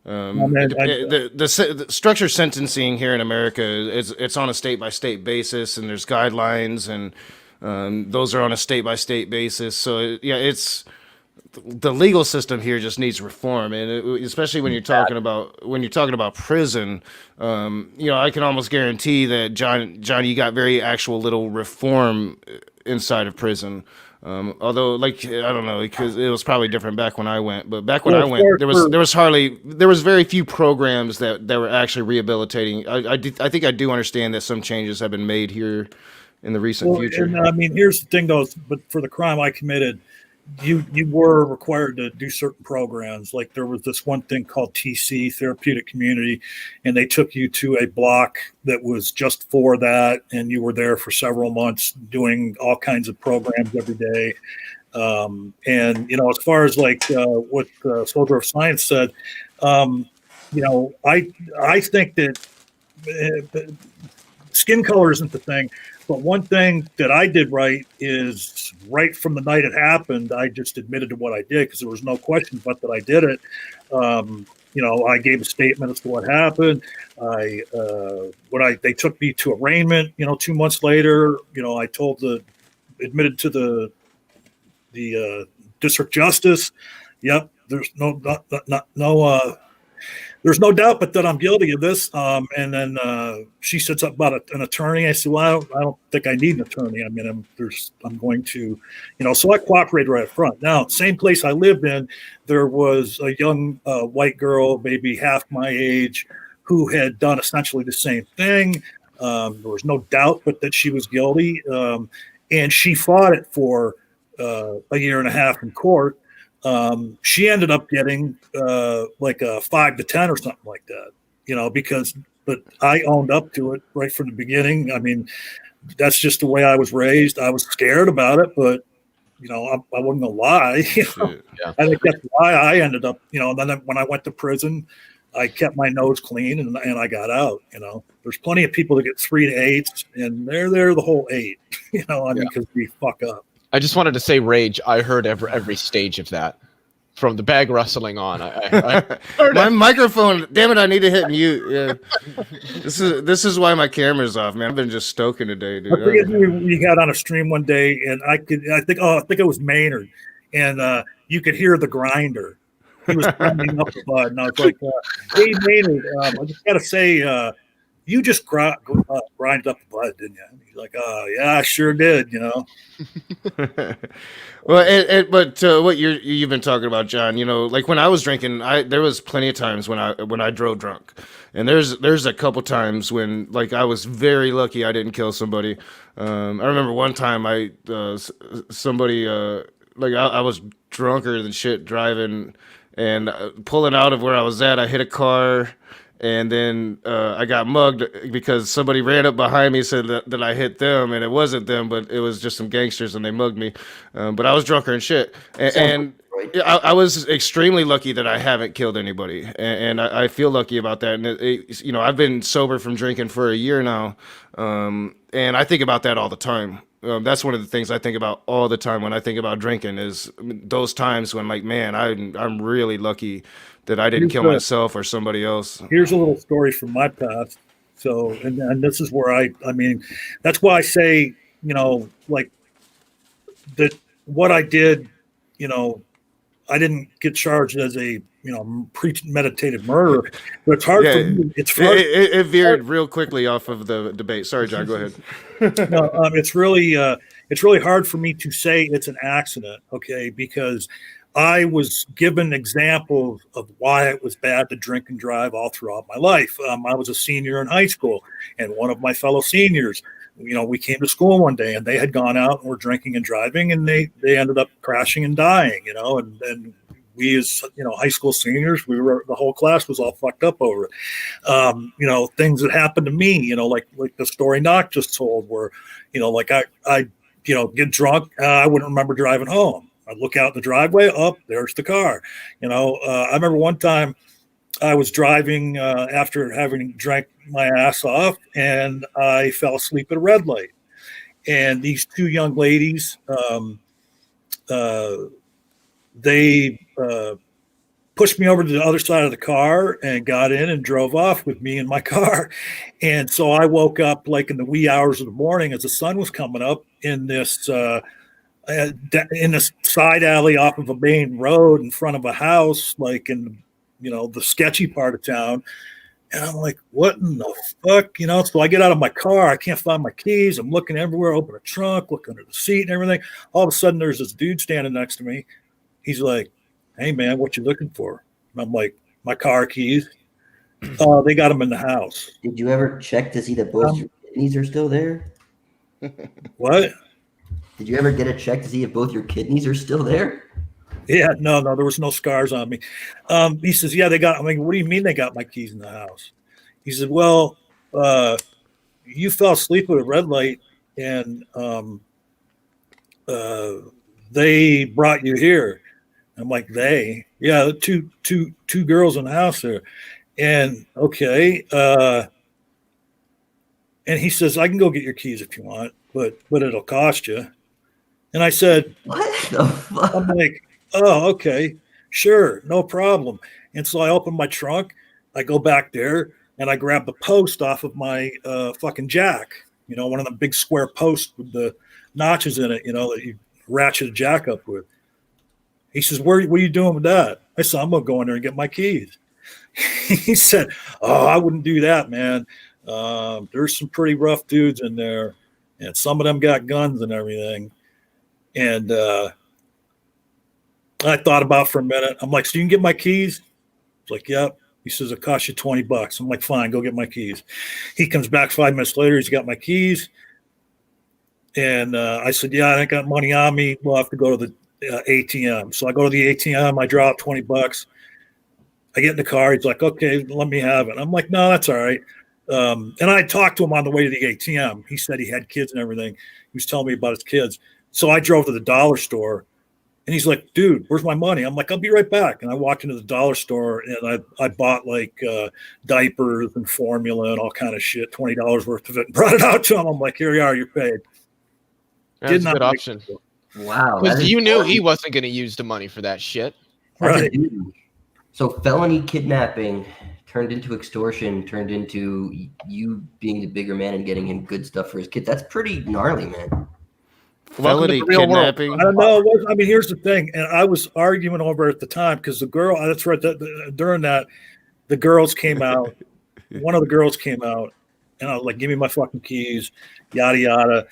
The structure sentencing here in America it's on a state by state basis, and there's guidelines, and those are on a state by state basis. So it's the legal system here just needs reform, and especially when you're talking about prison, I can almost guarantee that John, you got very actual little reform inside of prison. Although, I don't know, because it was probably different back when I went. But back when I went, there was very few programs that were actually rehabilitating. I think I do understand that some changes have been made here in the recent future. And, here's the thing, though. But for the crime I committed, you were required to do certain programs. Like there was this one thing called TC, Therapeutic Community, and they took you to a block that was just for that, and you were there for several months doing all kinds of programs every day. As far as what Soldier of Science said, I think that skin color isn't the thing. But one thing that I did right is right from the night it happened, I just admitted to what I did because there was no question but that I did it. I gave a statement as to what happened. They took me to arraignment, 2 months later, I admitted to the district justice. Yep. There's no there's no doubt but that I'm guilty of this. And then she said something about an attorney. I said, well, I don't think I need an attorney. I mean, I'm going to, so I cooperated right up front. Now, same place I lived in, there was a young white girl, maybe half my age, who had done essentially the same thing. There was no doubt but that she was guilty. And she fought it for a year and a half in court. She ended up getting like a 5 to 10 or something like that, but I owned up to it right from the beginning. I mean, that's just the way I was raised. I was scared about it, but I wasn't gonna lie. Yeah. I think that's why I ended up, then when I went to prison, I kept my nose clean and I got out. There's plenty of people that get 3 to 8, and they're there the whole 8. Because we fuck up. I just wanted to say, Rage. I heard every stage of that, from the bag rustling on. I heard my microphone. Damn it! I need to hit mute. Yeah, this is why my camera's off, man. I've been just stoking today, dude. I forget who we had on a stream one day, and I think it was Maynard, and you could hear the grinder. He was grinding up the bud, and I was like, "Hey, Maynard, I just gotta say, you just grinded up the bud, didn't you?" And he's like, "Oh, yeah, I sure did." Well, but what you've been talking about, John, like when I was drinking, there was plenty of times when I drove drunk, and there's a couple times when like I was very lucky I didn't kill somebody. I remember one time I was drunker than shit driving, and pulling out of where I was at, I hit a car. And then I got mugged because somebody ran up behind me, said that I hit them, and it wasn't them, but it was just some gangsters, and they mugged me. But I was drunker and shit. And I was extremely lucky that I haven't killed anybody, and I feel lucky about that. And I've been sober from drinking for a year now, and I think about that all the time. That's one of the things I think about all the time when I think about drinking is those times when, like, man, I'm really lucky that I didn't kill myself or somebody else. Here's a little story from my past. So, and this is where I mean, that's why I say, like that what I did, I didn't get charged as a, premeditated murder, but it's hard for me. It veered real quickly off of the debate. Sorry, John, go ahead. No, it's really hard for me to say it's an accident. Okay. Because I was given examples of why it was bad to drink and drive all throughout my life. I was a senior in high school, and one of my fellow seniors, we came to school one day and they had gone out and were drinking and driving, and they ended up crashing and dying, and we as, high school seniors, the whole class was all fucked up over it. Things that happened to me, like the story Knock just told where, like I get drunk. I wouldn't remember driving home. I'd look out the driveway. Oh, there's the car. I remember one time I was driving after having drank my ass off, and I fell asleep at a red light. And these 2 young ladies, they pushed me over to the other side of the car and got in and drove off with me in my car. And so I woke up like in the wee hours of the morning as the sun was coming up in this side alley off of a main road in front of a house, like in, the sketchy part of town. And I'm like, what in the fuck? So I get out of my car. I can't find my keys. I'm looking everywhere, open a trunk, look under the seat and everything. All of a sudden there's this dude standing next to me. He's like, "Hey man, what you looking for?" And I'm like, "My car keys." They got them in the house. Did you ever check to see that both your kidneys are still there? What? Did you ever get a check to see if both your kidneys are still there? Yeah, no, there was no scars on me. He says, "Yeah, they got." I'm like, "What do you mean they got my keys in the house?" He said, "Well, you fell asleep at a red light, and they brought you here." I'm like, "They?" "Yeah, two girls in the house there." And okay, and he says, "I can go get your keys if you want, but it'll cost you." And I said, "What the fuck?" I'm like, "Oh, okay, sure, no problem." And so I open my trunk, I go back there, and I grab the post off of my fucking jack. One of the big square posts with the notches in it, that you ratchet a jack up with. He says, what are you doing with that?" I said, "I'm going to go in there and get my keys." He said, "Oh, I wouldn't do that, man. There's some pretty rough dudes in there, and some of them got guns and everything." And I thought about it for a minute. I'm like, "So you can get my keys?" He's like, "Yep." He says, "It costs you $20." I'm like, "Fine, go get my keys." He comes back 5 minutes later. He's got my keys. And I said, "Yeah, I ain't got money on me. We'll have to go to the ATM." So I go to the ATM. I draw out $20. I get in the car. He's like, "Okay, let me have it." I'm like, "No, that's all right." And I talked to him on the way to the ATM. He said he had kids and everything. He was telling me about his kids. So I drove to the dollar store. And he's like, "Dude, where's my money?" I'm like, "I'll be right back." And I walked into the dollar store and I bought like diapers and formula and all kind of shit, $20 worth of it, and brought it out to him. I'm like, "Here you are, you're paid." That's a good option. Wow. Because you knew he wasn't going to use the money for that shit. Right. So felony kidnapping turned into extortion, turned into you being the bigger man and getting him good stuff for his kid. That's pretty gnarly, man. Felony kidnapping. I don't know. I mean, here's the thing, and I was arguing over it at the time because the girl. That's right. During that, the girls came out. One of the girls came out, and I was like, "Give me my fucking keys," yada yada.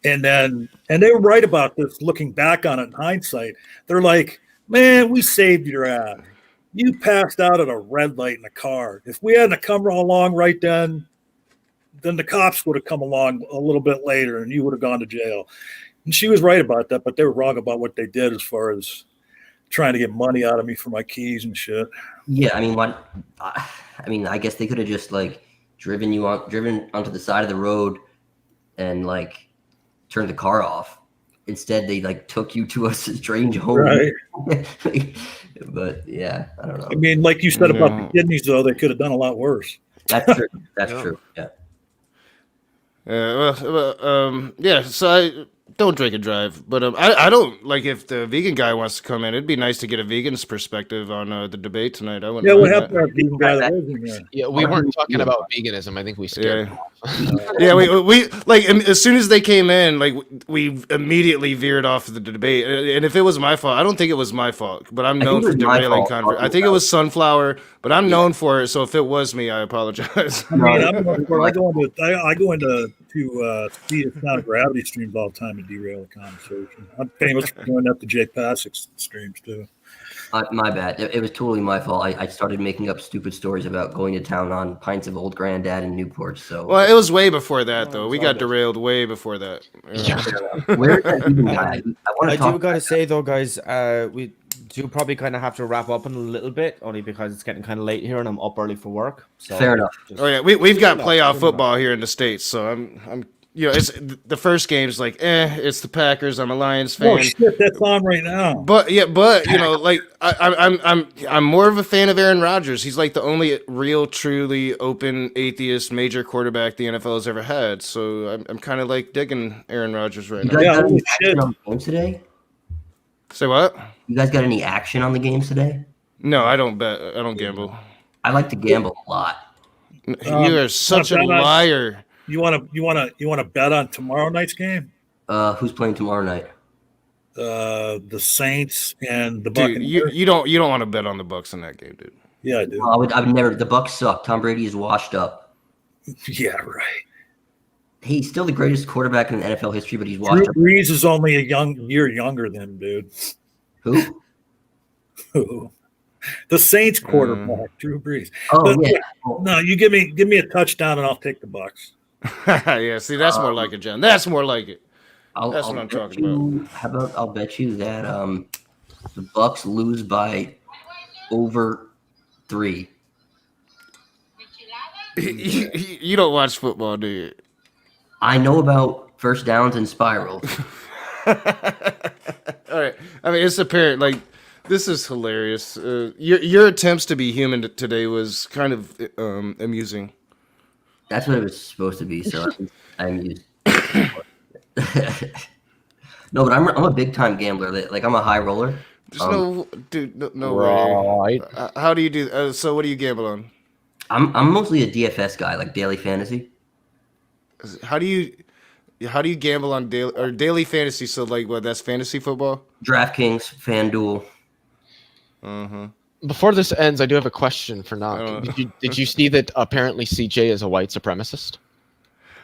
And they were right about this. Looking back on it in hindsight, they're like, "Man, we saved your ass. You passed out at a red light in a car. If we hadn't come along right then the cops would have come along a little bit later, and you would have gone to jail." And she was right about that, but they were wrong about what they did as far as trying to get money out of me for my keys and shit. Yeah, I mean, I guess they could have just like driven onto the side of the road and like turned the car off. Instead, they like took you to a strange home. Right. But yeah, I don't know. I mean, like you said about the kidneys, though, they could have done a lot worse. That's true. That's true. Yeah. Yeah. So I don't drink and drive, but I don't like if the vegan guy wants to come in. It'd be nice to get a vegan's perspective on the debate tonight. I wouldn't. Yeah, what happened to our vegan guy that was in there? Yeah, we weren't talking about veganism. I think we scared him. Yeah, we like as soon as they came in, like we immediately veered off the debate. And if it was my fault, I don't think it was my fault, but I'm known for derailing conversation. I think it was Sunflower, but I'm known for it. So if it was me, I apologize. I mean, I go into see It's Not a Gravity streams all the time to derail the conversation. I'm famous for doing that to Jay Passick's streams too. My bad. It was totally my fault. I started making up stupid stories about going to town on pints of Old Granddad in Newport. So well, it was way before that, though. We got derailed way before that. Yeah. Where is that vegan guy? I do gotta say though, guys, we do probably kind of have to wrap up in a little bit, only because it's getting kind of late here and I'm up early for work. So fair enough. Oh yeah, we've got playoff football here in the States, so I'm it's the first game's like it's the Packers. I'm a Lions fan. Oh shit, that's on right now. But like I'm more of a fan of Aaron Rodgers. He's like the only real, truly open atheist major quarterback the NFL has ever had. So I'm kind of like digging Aaron Rodgers right now. You guys got any action on the games today? Say what? You guys got any action on the games today? No, I don't bet. I don't gamble. I like to gamble a lot. You are such a liar. You want to bet on tomorrow night's game? Who's playing tomorrow night? The Saints and the Dude, Buccaneers. you don't want to bet on the Bucks in that game, dude. Yeah, I do. I would never. The Bucks suck. Tom Brady is washed up. Yeah, right. He's still the greatest quarterback in NFL history, but he's washed up. Drew Brees is only a year younger than him, dude. Who? Who? The Saints quarterback, Drew Brees. Oh But, yeah. No, you give me a touchdown and I'll take the Bucks. Yeah, see, that's more like it, John. That's more like it. That's what I'm bet talking about. How about I'll bet you that the Bucks lose by over 3. You don't watch football, do you? I know about first downs and spirals. All right. I mean, it's apparent. Like, this is hilarious. Your attempts to be human today was kind of amusing. That's what it was supposed to be. So I'm used. No, but I'm a big time gambler. Like I'm a high roller. There's no way. How do you do? So what do you gamble on? I'm mostly a DFS guy, like daily fantasy. How do you gamble on daily fantasy? So like what? That's fantasy football. DraftKings, FanDuel. Before this ends, I do have a question for Knock. Did you see that apparently CJ is a white supremacist?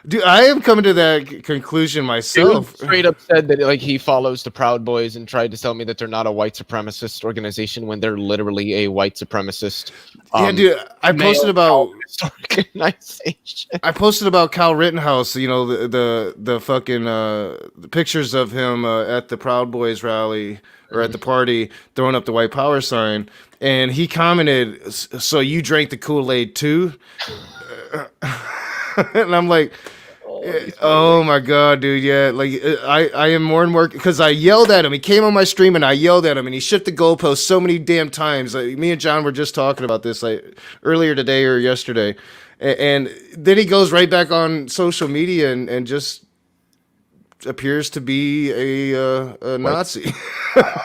Dude, I am coming to that conclusion myself. Dude straight up said that like he follows the Proud Boys and tried to tell me that they're not a white supremacist organization when they're literally a white supremacist. Yeah, dude, I posted about organization. I posted about Kyle Rittenhouse. You know the fucking the pictures of him at the Proud Boys rally or at the party throwing up the white power sign, and he commented, "So you drank the Kool-Aid too?" And I'm like, oh my god, dude, yeah, like I am more and more because I yelled at him. He came on my stream and I yelled at him, and he shifted the goalposts so many damn times. Like, me and John were just talking about this like earlier today or yesterday, and then he goes right back on social media and just appears to be a Nazi.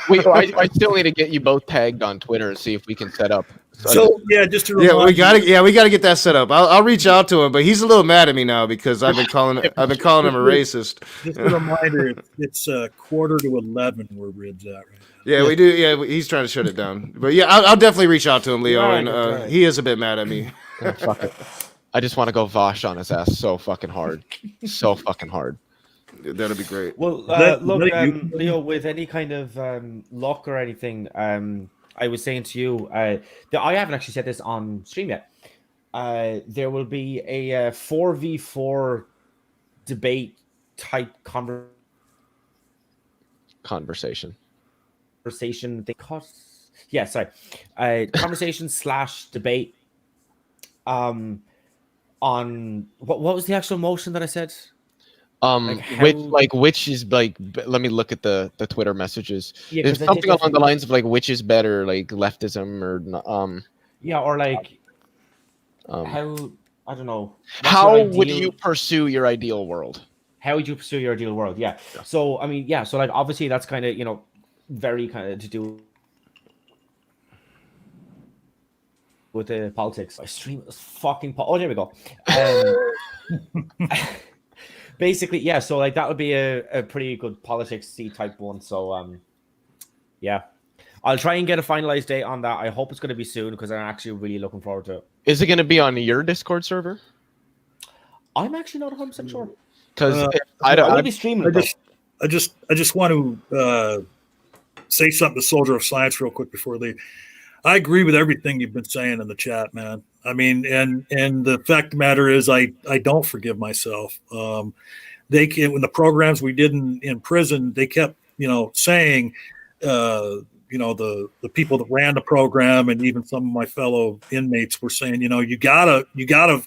Wait, I still need to get you both tagged on Twitter and see if we can set up. So yeah, just to we gotta get that set up. I'll reach out to him, but he's a little mad at me now because I've been calling him a racist. Just a reminder, it's 10:45 where Rib's at right now. Yeah, we do. Yeah, he's trying to shut it down. But yeah, I'll definitely reach out to him, Leo, Right, and he is a bit mad at me. Fuck it. I just want to go Vosh on his ass so fucking hard, so fucking hard. That'd be great. Well, look, Leo, with any kind of luck or anything, I was saying to you, I haven't actually said this on stream yet. There will be a 4v4 debate type conversation thing. Yeah, sorry. Conversation / debate. On what was the actual motion that I said? Which is like, let me look at the Twitter messages. Yeah, it's something along the lines of like, which is better, like leftism or yeah, or like how, I don't know. How would you pursue your ideal world? How would you pursue your ideal world? Yeah. So I mean, yeah. So like, obviously, that's kind of very kind of to do with the politics. I stream this fucking. Oh, there we go. Basically, yeah. So like that would be a pretty good politics-y type one. So yeah, I'll try and get a finalized date on that. I hope it's going to be soon because I'm actually really looking forward to it. Is it going to be on your Discord server? I'm actually not 100% sure. Because I'll be streaming. I just want to say something to Soldier of Science real quick before they. I agree with everything you've been saying in the chat, man. I mean, and the fact of the matter is, I don't forgive myself. They can, when the programs we did in prison, they kept saying, the people that ran the program and even some of my fellow inmates were saying, you gotta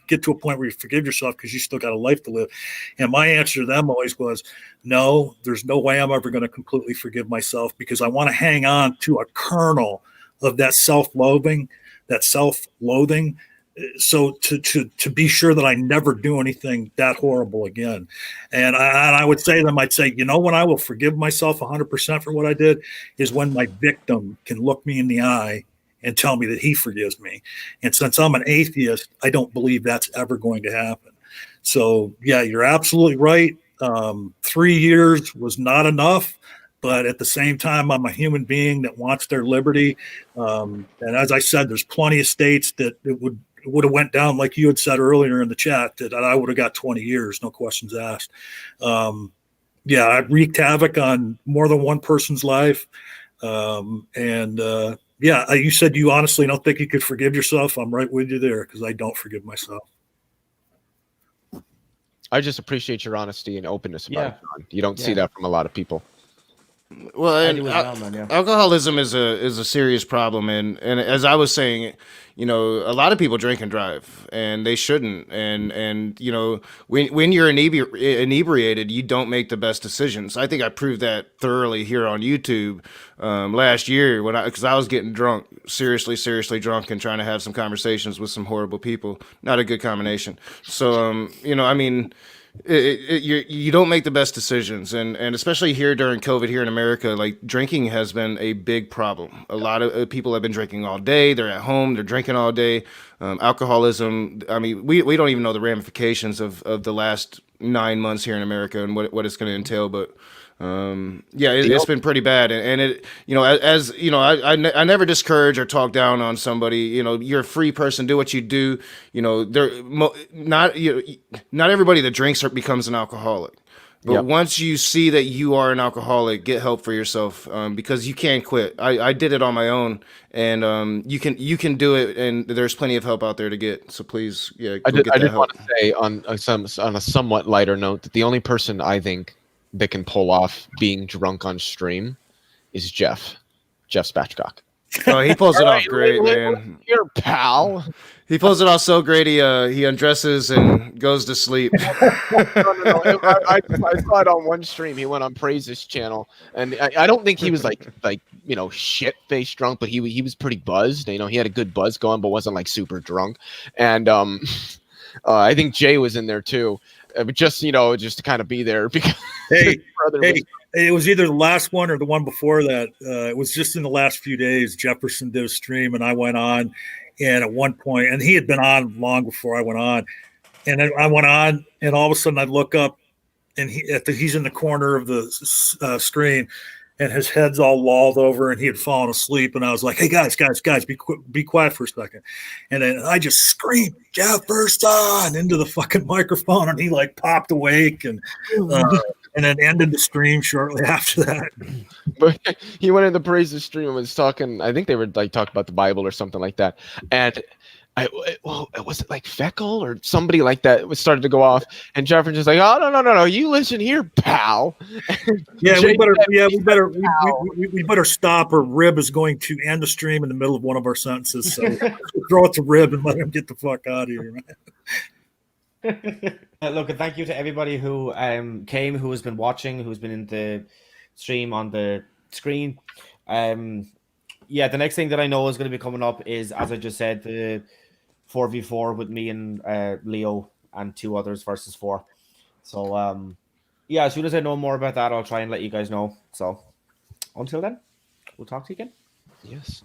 get to a point where you forgive yourself because you still got a life to live. And my answer to them always was, no, there's no way I'm ever going to completely forgive myself because I want to hang on to a kernel of that self-loathing, so to be sure that I never do anything that horrible again. And I would say to them, I'd say, when I will forgive myself 100% for what I did is when my victim can look me in the eye and tell me that he forgives me. And since I'm an atheist, I don't believe that's ever going to happen. So yeah, you're absolutely right. 3 years was not enough. But at the same time, I'm a human being that wants their liberty. And as I said, there's plenty of states that it would have went down, like you had said earlier in the chat, that I would have got 20 years, no questions asked. Yeah, I wreaked havoc on more than one person's life. Yeah, you said you honestly don't think you could forgive yourself. I'm right with you there because I don't forgive myself. I just appreciate your honesty and openness about it, John. You don't see that from a lot of people. Well, and alcoholism is a serious problem, and as I was saying, a lot of people drink and drive, and they shouldn't. And when you're inebriated, you don't make the best decisions. I think I proved that thoroughly here on YouTube last year because I was getting drunk, seriously drunk, and trying to have some conversations with some horrible people. Not a good combination. So I mean. You don't make the best decisions, and especially here during COVID here in America, like drinking has been a big problem. A lot of people have been drinking all day. They're at home. They're drinking all day. Alcoholism. I mean, we don't even know the ramifications of the last 9 months here in America and what it's going to entail, but. It's been pretty bad, and it, as you know, I never discourage or talk down on somebody. You're a free person, do what you do. Not everybody that drinks becomes an alcoholic. But once you see that you are an alcoholic, get help for yourself, because you can't quit. I did it on my own, and you can do it, and there's plenty of help out there to get. So please, I did want to say on a somewhat lighter note that the only person I think that can pull off being drunk on stream is Jeff Spatchcock. Oh, he pulls it off great, man. Your pal. He pulls it off so great. He undresses and goes to sleep. No. I saw it on one stream. He went on Praise's channel, and I don't think he was like shit faced drunk, but he was pretty buzzed. He had a good buzz going, but wasn't like super drunk. And I think Jay was in there too. Just to kind of be there because it was either the last one or the one before that. It was just in the last few days. Jefferson did a stream and I went on, and at one point, and he had been on long before I went on, and then I went on, and all of a sudden I look up, and he's in the corner of the screen, and his head's all lolled over, and he had fallen asleep. And I was like, "Hey guys, be quiet for a second." And then I just screamed, "Jefferson!" into the fucking microphone, and he like popped awake, and then ended the stream shortly after that. But he went in the Praises stream and was talking. I think they were like talking about the Bible or something like that, and. Was it like Feckle or somebody like that started to go off, and Jefferson's just like, "Oh no, you listen here, pal." We better stop, or Rib is going to end the stream in the middle of one of our sentences. So throw it to Rib and let him get the fuck out of here, man. Look, and thank you to everybody who came, who has been watching, who's been in the stream on the screen. The next thing that I know is going to be coming up is, as I just said, the 4v4 with me and Leo and 2 others versus 4. So as soon as I know more about that, I'll try and let you guys know. So until then, we'll talk to you again. Yes.